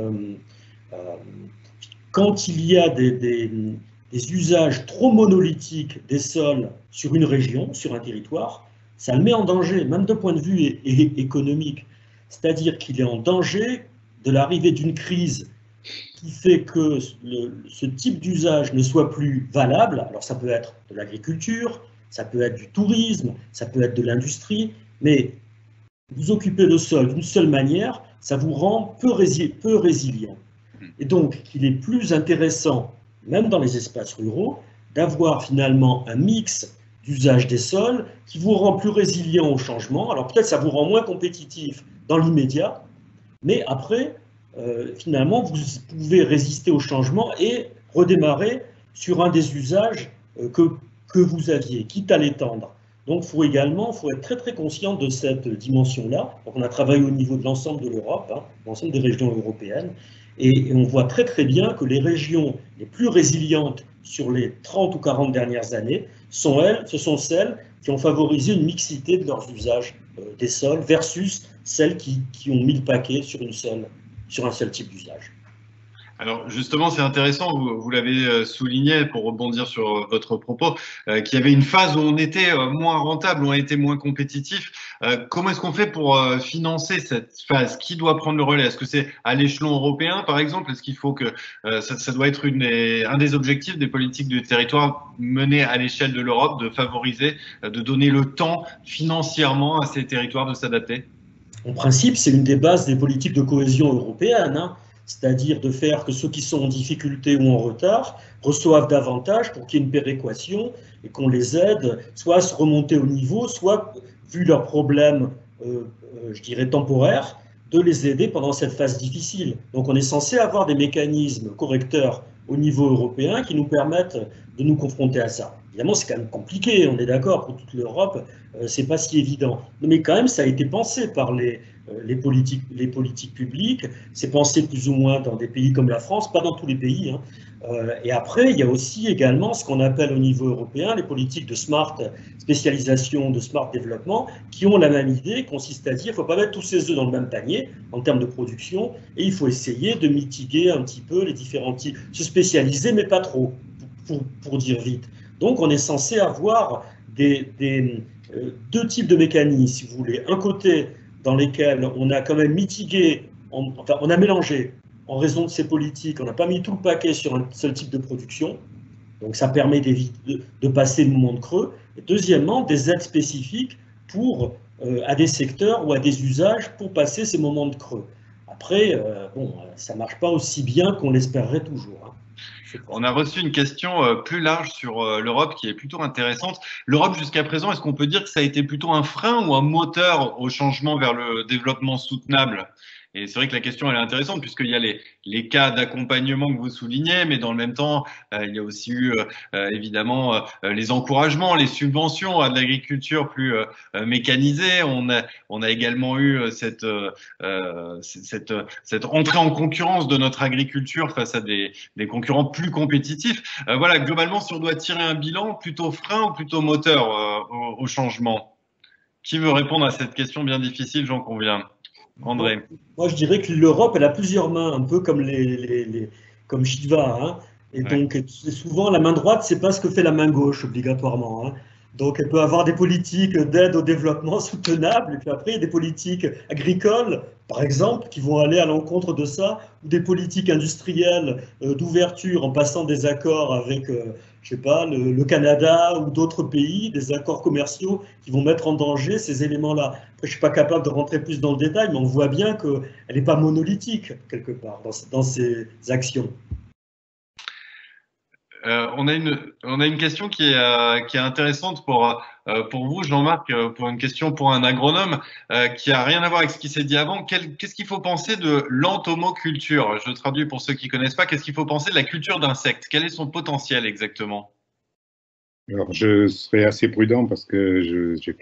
quand il y a des usages trop monolithiques des sols sur une région, sur un territoire, ça le met en danger, même de point de vue économique. C'est-à-dire qu'il est en danger de l'arrivée d'une crise qui fait que ce type d'usage ne soit plus valable. Alors ça peut être de l'agriculture, ça peut être du tourisme, ça peut être de l'industrie, mais vous occupez le sol d'une seule manière, ça vous rend peu résilient. Et donc, il est plus intéressant, même dans les espaces ruraux, d'avoir finalement un mix d'usage des sols qui vous rend plus résilient au changement. Alors peut-être ça vous rend moins compétitif dans l'immédiat, mais après, finalement, vous pouvez résister au changement et redémarrer sur un des usages que vous aviez, quitte à l'étendre. Donc, il faut être très très conscient de cette dimension-là. Donc, on a travaillé au niveau de l'ensemble de l'Europe, l'ensemble des régions européennes, et on voit très très bien que les régions les plus résilientes sur les 30 ou 40 dernières années ce sont celles qui ont favorisé une mixité de leurs usages des sols versus celles qui ont mis le paquet sur un seul type d'usage. Alors justement, c'est intéressant, vous l'avez souligné pour rebondir sur votre propos, qu'il y avait une phase où on était moins rentable, où on était moins compétitif. Comment est-ce qu'on fait pour financer cette phase? Qui doit prendre le relais? Est-ce que c'est à l'échelon européen, par exemple? Est-ce qu'il faut que ça doit être un des objectifs des politiques du territoire menées à l'échelle de l'Europe, de favoriser, de donner le temps financièrement à ces territoires de s'adapter? En principe, c'est une des bases des politiques de cohésion européenne, c'est-à-dire de faire que ceux qui sont en difficulté ou en retard reçoivent davantage pour qu'il y ait une péréquation et qu'on les aide soit à se remonter au niveau, soit, vu leurs problèmes, je dirais, temporaires, de les aider pendant cette phase difficile. Donc on est censé avoir des mécanismes correcteurs au niveau européen qui nous permettent de nous confronter à ça. Évidemment, c'est quand même compliqué, on est d'accord, pour toute l'Europe, c'est pas si évident. Mais quand même, ça a été pensé par les politiques publiques, c'est pensé plus ou moins dans des pays comme la France, pas dans tous les pays, hein. Et après, il y a aussi également ce qu'on appelle au niveau européen les politiques de smart spécialisation, de smart développement, qui ont la même idée, consiste à dire qu'il ne faut pas mettre tous ses œufs dans le même panier en termes de production, et il faut essayer de mitiguer un petit peu les différents types, se spécialiser, mais pas trop, pour dire vite. Donc, on est censé avoir deux types de mécanismes, si vous voulez. Un côté dans lesquels on a quand même mitigué, enfin, on a mélangé en raison de ces politiques, on n'a pas mis tout le paquet sur un seul type de production, donc ça permet de passer le moment de creux. Et deuxièmement, des aides spécifiques à des secteurs ou à des usages pour passer ces moments de creux. Après, bon, ça ne marche pas aussi bien qu'on l'espérerait toujours, hein. On a reçu une question plus large sur l'Europe qui est plutôt intéressante. L'Europe, jusqu'à présent, est-ce qu'on peut dire que ça a été plutôt un frein ou un moteur au changement vers le développement soutenable? Et c'est vrai que la question elle est intéressante puisqu'il y a les cas d'accompagnement que vous soulignez, mais dans le même temps, il y a aussi eu évidemment les encouragements, les subventions à de l'agriculture plus mécanisée. On a également eu cette entrée en concurrence de notre agriculture face à des concurrents plus compétitifs. Voilà, globalement, si on doit tirer un bilan, plutôt frein ou plutôt moteur au changement? Qui veut répondre à cette question bien difficile, j'en conviens? André. Moi, je dirais que l'Europe, elle a plusieurs mains, un peu comme comme Shiva, hein. Et Ouais. donc, souvent, la main droite, c'est pas ce que fait la main gauche, obligatoirement, hein. Donc, elle peut avoir des politiques d'aide au développement soutenable, et puis après, il y a des politiques agricoles, par exemple, qui vont aller à l'encontre de ça, ou des politiques industrielles d'ouverture en passant des accords avec, je sais pas, le Canada ou d'autres pays, des accords commerciaux qui vont mettre en danger ces éléments-là. Après, je ne suis pas capable de rentrer plus dans le détail, mais on voit bien qu'elle n'est pas monolithique, quelque part, dans ses actions. On a une question qui est intéressante pour vous, Jean-Marc, pour une question pour un agronome qui a rien à voir avec ce qui s'est dit avant. Qu'est-ce qu'il faut penser de l'entomoculture? Je traduis pour ceux qui connaissent pas. Qu'est-ce qu'il faut penser de la culture d'insectes? Quel est son potentiel exactement? Alors, je serai assez prudent parce que je suis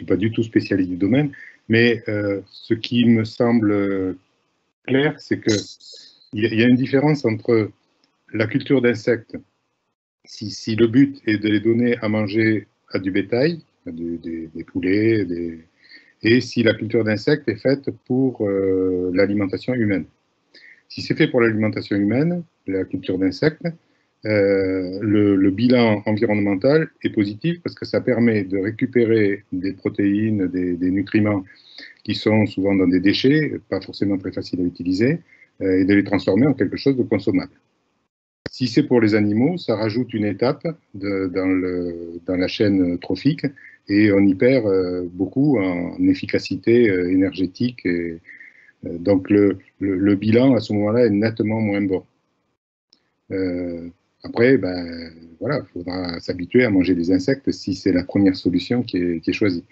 pas du tout spécialiste du domaine, mais ce qui me semble clair, c'est que il y a une différence entre la culture d'insectes, si le but est de les donner à manger à du bétail, à des poulets, et si la culture d'insectes est faite pour l'alimentation humaine. Si c'est fait pour l'alimentation humaine, la culture d'insectes, le bilan environnemental est positif parce que ça permet de récupérer des protéines, des nutriments qui sont souvent dans des déchets, pas forcément très faciles à utiliser, et de les transformer en quelque chose de consommable. Si c'est pour les animaux, ça rajoute une étape dans la chaîne trophique et on y perd beaucoup en efficacité énergétique. Et, donc le bilan à ce moment-là est nettement moins bon. Après, ben, voilà, il faudra s'habituer à manger des insectes si c'est la première solution qui est choisie.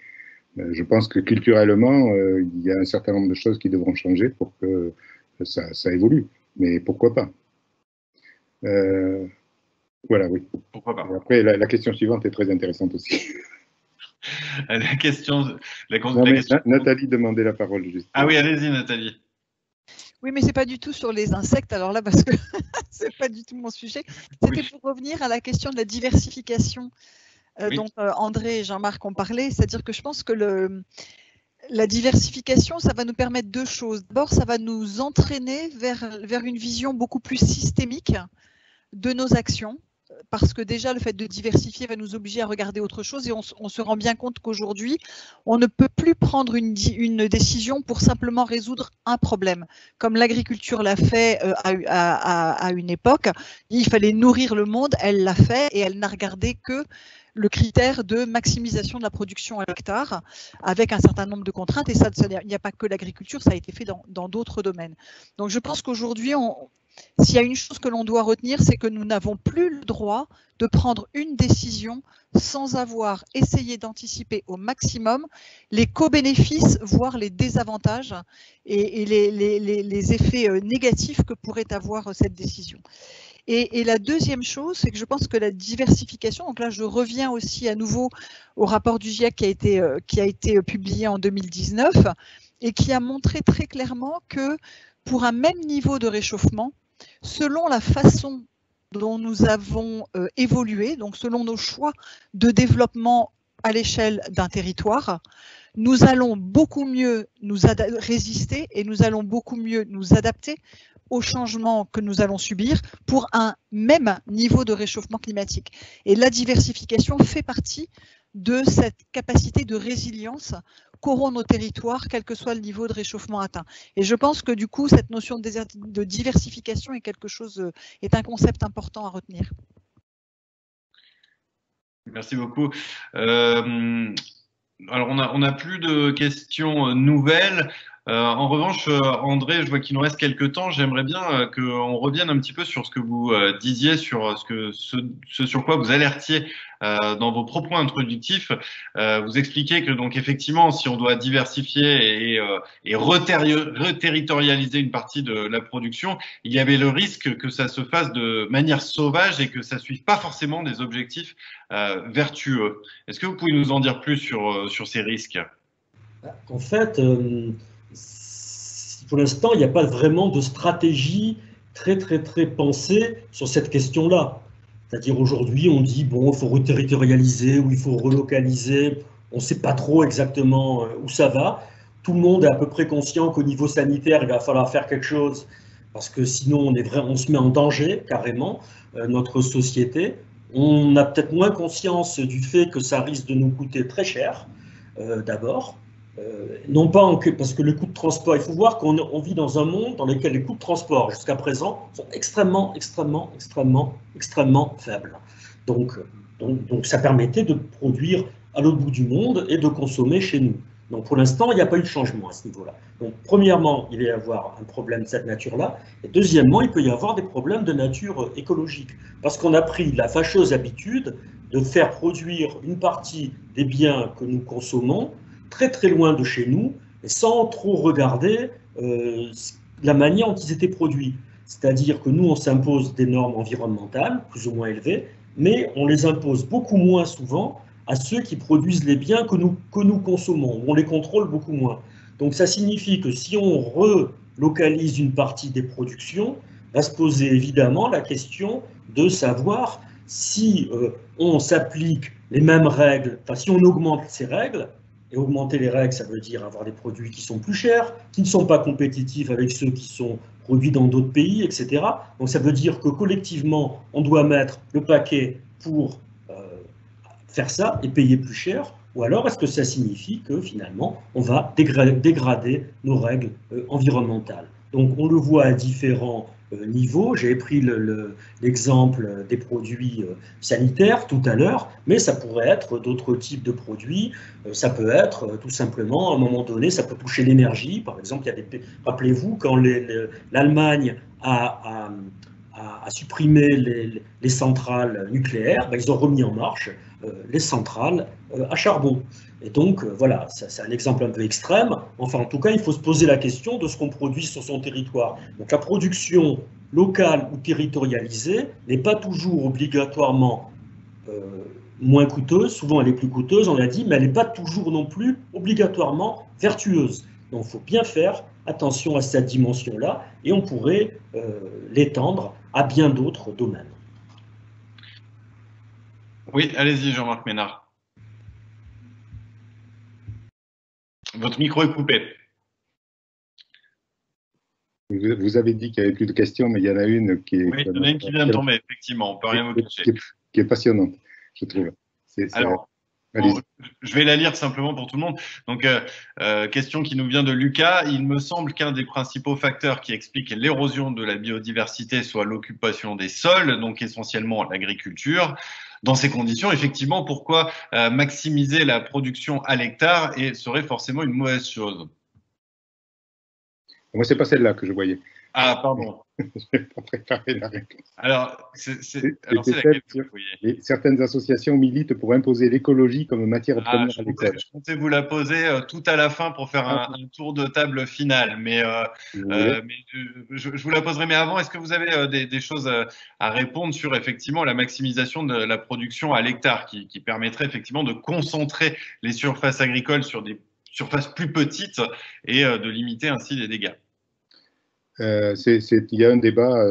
Je pense que culturellement, il y a un certain nombre de choses qui devront changer pour que ça évolue. Mais pourquoi pas? Voilà, oui. Pourquoi pas? Après, la question suivante est très intéressante aussi. La question. Nathalie demandait la parole, juste. Ah oui, allez-y, Nathalie. Oui, mais c'est pas du tout sur les insectes, alors là, parce que c'est pas du tout mon sujet. C'était pour revenir à la question de la diversification dont André et Jean-Marc ont parlé, c'est-à-dire que je pense que la diversification, ça va nous permettre deux choses. D'abord, ça va nous entraîner vers une vision beaucoup plus systémique de nos actions, parce que déjà, le fait de diversifier va nous obliger à regarder autre chose et on se rend bien compte qu'aujourd'hui, on ne peut plus prendre une décision pour simplement résoudre un problème. Comme l'agriculture l'a fait à une époque, il fallait nourrir le monde, elle l'a fait et elle n'a regardé que le critère de maximisation de la production à l'hectare avec un certain nombre de contraintes. Et ça, il n'y a pas que l'agriculture, ça a été fait dans d'autres domaines. Donc je pense qu'aujourd'hui, s'il y a une chose que l'on doit retenir, c'est que nous n'avons plus le droit de prendre une décision sans avoir essayé d'anticiper au maximum les co-bénéfices, voire les désavantages et les effets négatifs que pourrait avoir cette décision. Et la deuxième chose, c'est que je pense que la diversification, donc là je reviens aussi à nouveau au rapport du GIEC qui a été publié en 2019 et qui a montré très clairement que pour un même niveau de réchauffement, selon la façon dont nous avons évolué, donc selon nos choix de développement à l'échelle d'un territoire, nous allons beaucoup mieux nous résister et nous allons beaucoup mieux nous adapter aux changements que nous allons subir pour un même niveau de réchauffement climatique. Et la diversification fait partie de cette capacité de résilience qu'auront nos territoires, quel que soit le niveau de réchauffement atteint. Et je pense que du coup, cette notion de diversification est un concept important à retenir. Merci beaucoup. Alors, on n'a plus de questions nouvelles. En revanche, André, je vois qu'il nous reste quelques temps. J'aimerais bien qu'on revienne un petit peu sur ce que vous disiez, sur ce sur quoi vous alertiez dans vos propos introductifs. Vous expliquez que donc effectivement, si on doit diversifier et reterritorialiser une partie de la production, il y avait le risque que ça se fasse de manière sauvage et que ça suive pas forcément des objectifs vertueux. Est-ce que vous pouvez nous en dire plus sur ces risques? En fait, pour l'instant, il n'y a pas vraiment de stratégie très pensée sur cette question-là. C'est-à-dire aujourd'hui, on dit, bon, il faut reterritorialiser ou il faut relocaliser. On ne sait pas trop exactement où ça va. Tout le monde est à peu près conscient qu'au niveau sanitaire, il va falloir faire quelque chose parce que sinon, on se met en danger carrément, notre société. On a peut-être moins conscience du fait que ça risque de nous coûter très cher, d'abord. Non pas parce que le coût de transport, il faut voir qu'on vit dans un monde dans lequel les coûts de transport jusqu'à présent sont extrêmement faibles. Donc ça permettait de produire à l'autre bout du monde et de consommer chez nous. Donc pour l'instant, il n'y a pas eu de changement à ce niveau-là. Donc premièrement, il va y avoir un problème de cette nature-là, et deuxièmement, il peut y avoir des problèmes de nature écologique, parce qu'on a pris la fâcheuse habitude de faire produire une partie des biens que nous consommons très loin de chez nous, et sans trop regarder la manière dont ils étaient produits. C'est-à-dire que nous, on s'impose des normes environnementales, plus ou moins élevées, mais on les impose beaucoup moins souvent à ceux qui produisent les biens que nous consommons. On les contrôle beaucoup moins. Donc ça signifie que si on relocalise une partie des productions, va se poser évidemment la question de savoir si on s'applique les mêmes règles, enfin si on augmente ces règles. Et augmenter les règles, ça veut dire avoir des produits qui sont plus chers, qui ne sont pas compétitifs avec ceux qui sont produits dans d'autres pays, etc. Donc ça veut dire que collectivement, on doit mettre le paquet pour faire ça et payer plus cher. Ou alors est-ce que ça signifie que finalement, on va dégrader nos règles environnementales? Donc on le voit à différents niveaux. J'ai pris l'exemple des produits sanitaires tout à l'heure, mais ça pourrait être d'autres types de produits. Ça peut être tout simplement, à un moment donné, ça peut toucher l'énergie. Par exemple, rappelez-vous, quand l'Allemagne a supprimé les centrales nucléaires, ben, ils ont remis en marche les centrales à charbon. Et donc, voilà, c'est un exemple un peu extrême. Enfin, en tout cas, il faut se poser la question de ce qu'on produit sur son territoire. Donc, la production locale ou territorialisée n'est pas toujours obligatoirement moins coûteuse. Souvent, elle est plus coûteuse, on l'a dit, mais elle n'est pas toujours non plus obligatoirement vertueuse. Donc, il faut bien faire attention à cette dimension-là et on pourrait l'étendre à bien d'autres domaines. Oui, allez-y, Jean-Marc Ménard. Votre micro est coupé. Vous avez dit qu'il n'y avait plus de questions, mais il y en a une qui est... Oui, il y en a une qui vient de tomber, effectivement, on ne peut rien vous cacher. Qui est passionnante, je trouve. Alors, bon, je vais la lire simplement pour tout le monde. Donc, question qui nous vient de Lucas. Il me semble qu'un des principaux facteurs qui explique l'érosion de la biodiversité soit l'occupation des sols, donc essentiellement l'agriculture. dans ces conditions, effectivement, pourquoi maximiser la production à l'hectare serait forcément une mauvaise chose? Moi, c'est pas celle-là que je voyais. Ah, pardon. Je n'ai pas préparé la réponse. Alors, c'est laquelle que vous voyez. Certaines associations militent pour imposer l'écologie comme matière première à l'école. Je comptais vous la poser tout à la fin pour faire un tour de table final, mais je vous la poserai. Mais avant, est-ce que vous avez des choses à répondre sur effectivement la maximisation de la production à l'hectare qui permettrait effectivement de concentrer les surfaces agricoles sur des surfaces plus petites et de limiter ainsi les dégâts? Il y a un débat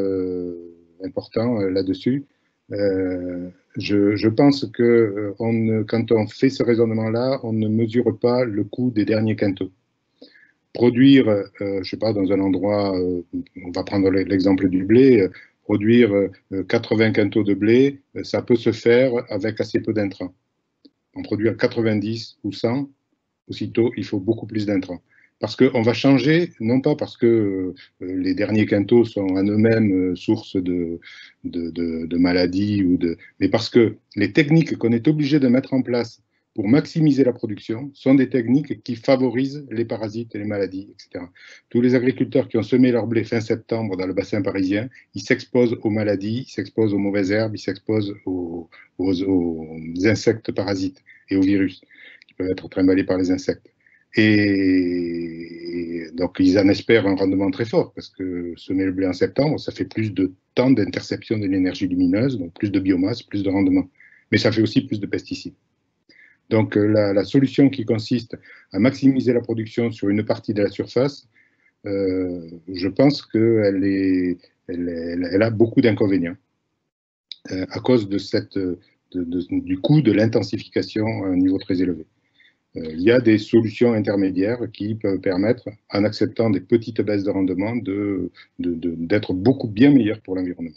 important là-dessus. Je pense que quand on fait ce raisonnement-là, on ne mesure pas le coût des derniers quintaux. Produire, je ne sais pas, dans un endroit, on va prendre l'exemple du blé, produire 80 quintaux de blé, ça peut se faire avec assez peu d'intrants. En produire 90 ou 100, aussitôt, il faut beaucoup plus d'intrants. Parce qu'on va changer, non pas parce que les derniers quintaux sont en eux-mêmes source de maladies, mais parce que les techniques qu'on est obligé de mettre en place pour maximiser la production sont des techniques qui favorisent les parasites et les maladies, etc. Tous les agriculteurs qui ont semé leur blé fin septembre dans le bassin parisien, ils s'exposent aux maladies, ils s'exposent aux mauvaises herbes, ils s'exposent aux insectes parasites et aux virus qui peuvent être trimballés par les insectes. Et donc, ils en espèrent un rendement très fort, parce que semer le blé en septembre, ça fait plus de temps d'interception de l'énergie lumineuse, donc plus de biomasse, plus de rendement. Mais ça fait aussi plus de pesticides. Donc, la solution qui consiste à maximiser la production sur une partie de la surface, je pense qu'elle a beaucoup d'inconvénients à cause du coût de l'intensification à un niveau très élevé. Il y a des solutions intermédiaires qui peuvent permettre, en acceptant des petites baisses de rendement, d'être beaucoup bien meilleurs pour l'environnement.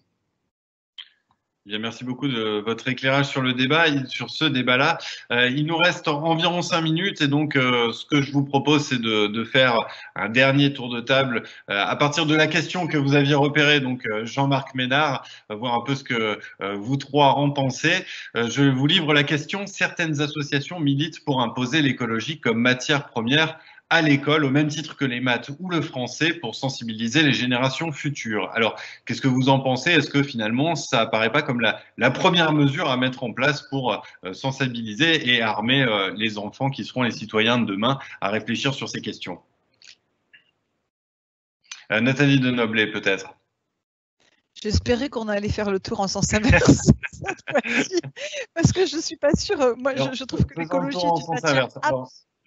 Bien, merci beaucoup de votre éclairage sur le débat. Sur ce débat-là, il nous reste environ 5 minutes et donc ce que je vous propose, c'est de faire un dernier tour de table à partir de la question que vous aviez repérée, donc Jean-Marc Ménard, voir un peu ce que vous trois en pensez. Je vous livre la question. Certaines associations militent pour imposer l'écologie comme matière première à l'école, au même titre que les maths ou le français, pour sensibiliser les générations futures. Alors, qu'est-ce que vous en pensez? Est-ce que finalement, ça apparaît pas comme la première mesure à mettre en place pour sensibiliser et armer les enfants qui seront les citoyens de demain à réfléchir sur ces questions? Nathalie Denoblet, peut-être. J'espérais qu'on allait faire le tour en sens inverse cette fois-ci, parce que je ne suis pas sûre. Moi, je trouve que l'écologie est une matière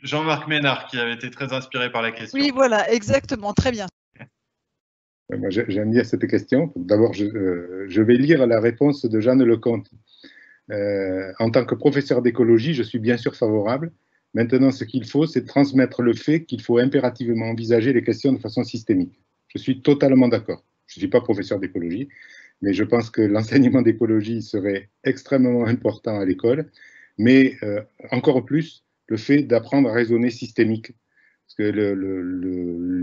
Jean-Marc Ménard, qui avait été très inspiré par la question. Oui, voilà, exactement, très bien. Moi, j'aime bien cette question. D'abord, je vais lire la réponse de Jeanne Lecomte. En tant que professeur d'écologie, je suis bien sûr favorable. Maintenant, ce qu'il faut, c'est transmettre le fait qu'il faut impérativement envisager les questions de façon systémique. Je suis totalement d'accord. Je ne suis pas professeur d'écologie, mais je pense que l'enseignement d'écologie serait extrêmement important à l'école, mais encore plus, le fait d'apprendre à raisonner systémique. Parce que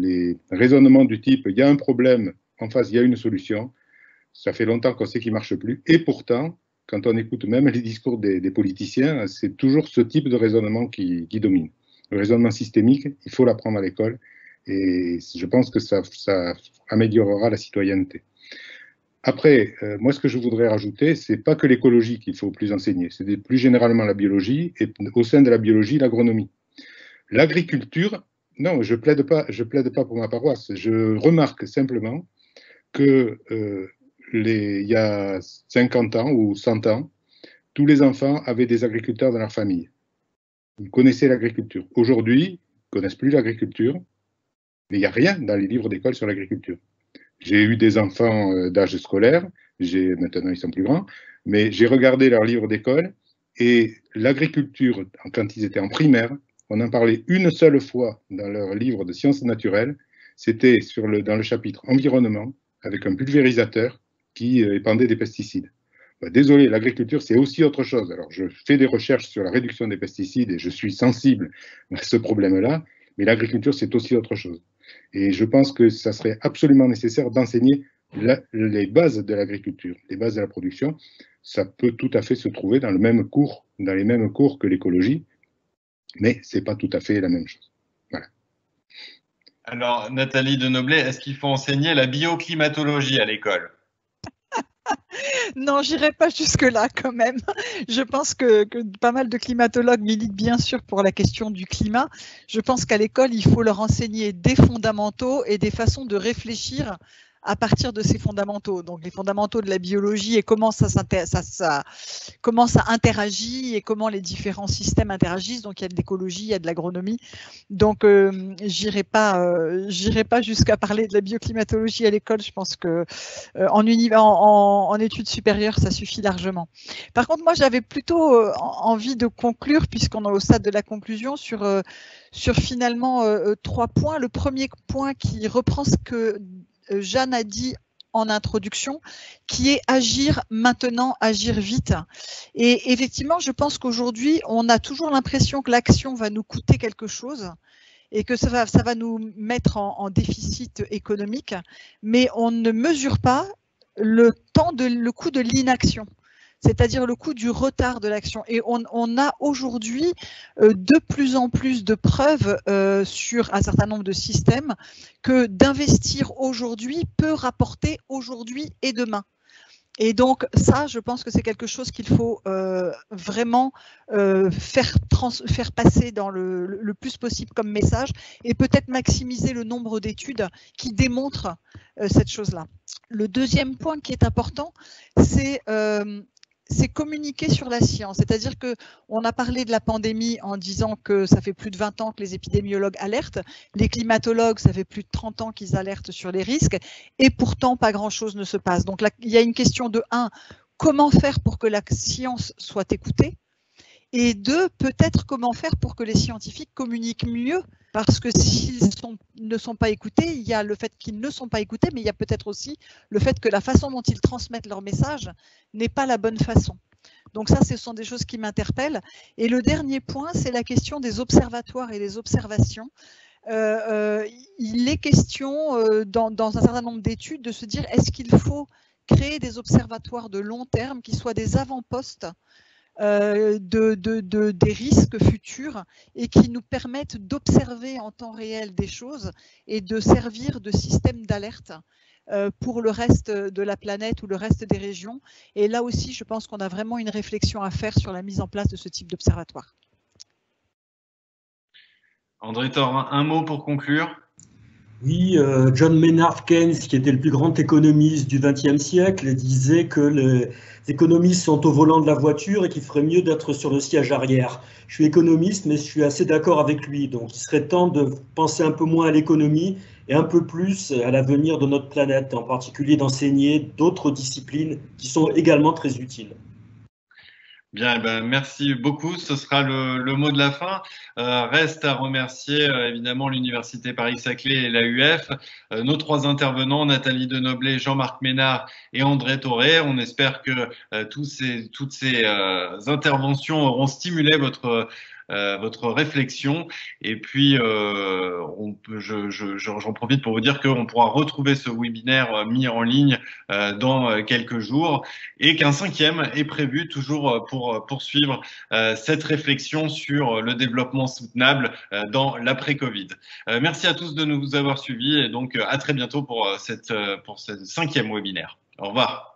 les raisonnements du type « il y a un problème, en face il y a une solution », ça fait longtemps qu'on sait qu'il ne marche plus. Et pourtant, quand on écoute même les discours des politiciens, c'est toujours ce type de raisonnement qui domine. Le raisonnement systémique, il faut l'apprendre à l'école. Et je pense que ça améliorera la citoyenneté. Après, moi, ce que je voudrais rajouter, c'est pas que l'écologie qu'il faut plus enseigner, c'est plus généralement la biologie et au sein de la biologie, l'agronomie. L'agriculture, non, je plaide pas pour ma paroisse. Je remarque simplement que il y a 50 ans ou 100 ans, tous les enfants avaient des agriculteurs dans leur famille. Ils connaissaient l'agriculture. Aujourd'hui, ils ne connaissent plus l'agriculture, mais il n'y a rien dans les livres d'école sur l'agriculture. J'ai eu des enfants d'âge scolaire, maintenant ils sont plus grands, mais j'ai regardé leurs livres d'école et l'agriculture, quand ils étaient en primaire, on en parlait une seule fois dans leur livre de sciences naturelles, c'était dans le chapitre environnement, avec un pulvérisateur qui épandait des pesticides. Désolé, l'agriculture c'est aussi autre chose. Alors je fais des recherches sur la réduction des pesticides et je suis sensible à ce problème-là, mais l'agriculture c'est aussi autre chose. Et je pense que ça serait absolument nécessaire d'enseigner les bases de l'agriculture, les bases de la production. ça peut tout à fait se trouver dans les mêmes cours que l'écologie, mais c'est pas tout à fait la même chose. Voilà. Alors, Nathalie Denoblet, est-ce qu'il faut enseigner la bioclimatologie à l'école? Non, j'irai pas jusque-là quand même. Je pense que pas mal de climatologues militent bien sûr pour la question du climat. Je pense qu'à l'école, il faut leur enseigner des fondamentaux et des façons de réfléchir à partir de ces fondamentaux. Donc les fondamentaux de la biologie et comment ça interagit et comment les différents systèmes interagissent. Donc il y a de l'écologie, il y a de l'agronomie. Donc j'irai pas jusqu'à parler de la bioclimatologie à l'école. Je pense que en études supérieures, ça suffit largement. Par contre, moi j'avais plutôt envie de conclure, puisqu'on est au stade de la conclusion, sur finalement 3 points. Le premier point qui reprend ce que Jeanne a dit en introduction, qui est agir maintenant, agir vite. Et effectivement, je pense qu'aujourd'hui, on a toujours l'impression que l'action va nous coûter quelque chose et que ça va nous mettre en déficit économique, mais on ne mesure pas le coût de l'inaction, c'est-à-dire le coût du retard de l'action. Et on a aujourd'hui de plus en plus de preuves sur un certain nombre de systèmes que d'investir aujourd'hui peut rapporter aujourd'hui et demain. Et donc ça, je pense que c'est quelque chose qu'il faut vraiment faire passer dans le plus possible comme message et peut-être maximiser le nombre d'études qui démontrent cette chose-là. Le deuxième point qui est important, c'est communiquer sur la science. C'est-à-dire qu'on a parlé de la pandémie en disant que ça fait plus de 20 ans que les épidémiologues alertent, les climatologues, ça fait plus de 30 ans qu'ils alertent sur les risques, et pourtant pas grand-chose ne se passe. Donc là, il y a une question de 1, comment faire pour que la science soit écoutée, et 2, peut-être comment faire pour que les scientifiques communiquent mieux, parce que s'ils ne sont pas écoutés, il y a le fait qu'ils ne sont pas écoutés, mais il y a peut-être aussi le fait que la façon dont ils transmettent leur message n'est pas la bonne façon. Donc ça, ce sont des choses qui m'interpellent. Et le dernier point, c'est la question des observatoires et des observations. Il est question, dans un certain nombre d'études, de se dire est-ce qu'il faut créer des observatoires de long terme qui soient des avant-postes des risques futurs et qui nous permettent d'observer en temps réel des choses et de servir de système d'alerte pour le reste de la planète ou le reste des régions. Et là aussi, je pense qu'on a vraiment une réflexion à faire sur la mise en place de ce type d'observatoire. André Thorin, un mot pour conclure. Oui, John Maynard Keynes, qui était le plus grand économiste du XXe siècle, disait que les économistes sont au volant de la voiture et qu'il ferait mieux d'être sur le siège arrière. Je suis économiste, mais je suis assez d'accord avec lui. Donc, il serait temps de penser un peu moins à l'économie et un peu plus à l'avenir de notre planète, en particulier d'enseigner d'autres disciplines qui sont également très utiles. Bien, merci beaucoup. Ce sera le mot de la fin. Reste à remercier évidemment l'Université Paris-Saclay et l'AUF, nos 3 intervenants, Nathalie Denoblet, Jean-Marc Ménard et André Thoré. On espère que toutes ces interventions auront stimulé votre réflexion. Et puis, j'en profite pour vous dire qu'on pourra retrouver ce webinaire mis en ligne dans quelques jours et qu'un 5e est prévu toujours pour poursuivre cette réflexion sur le développement soutenable dans l'après-Covid. Merci à tous de nous avoir suivis et donc à très bientôt pour ce 5e webinaire. Au revoir.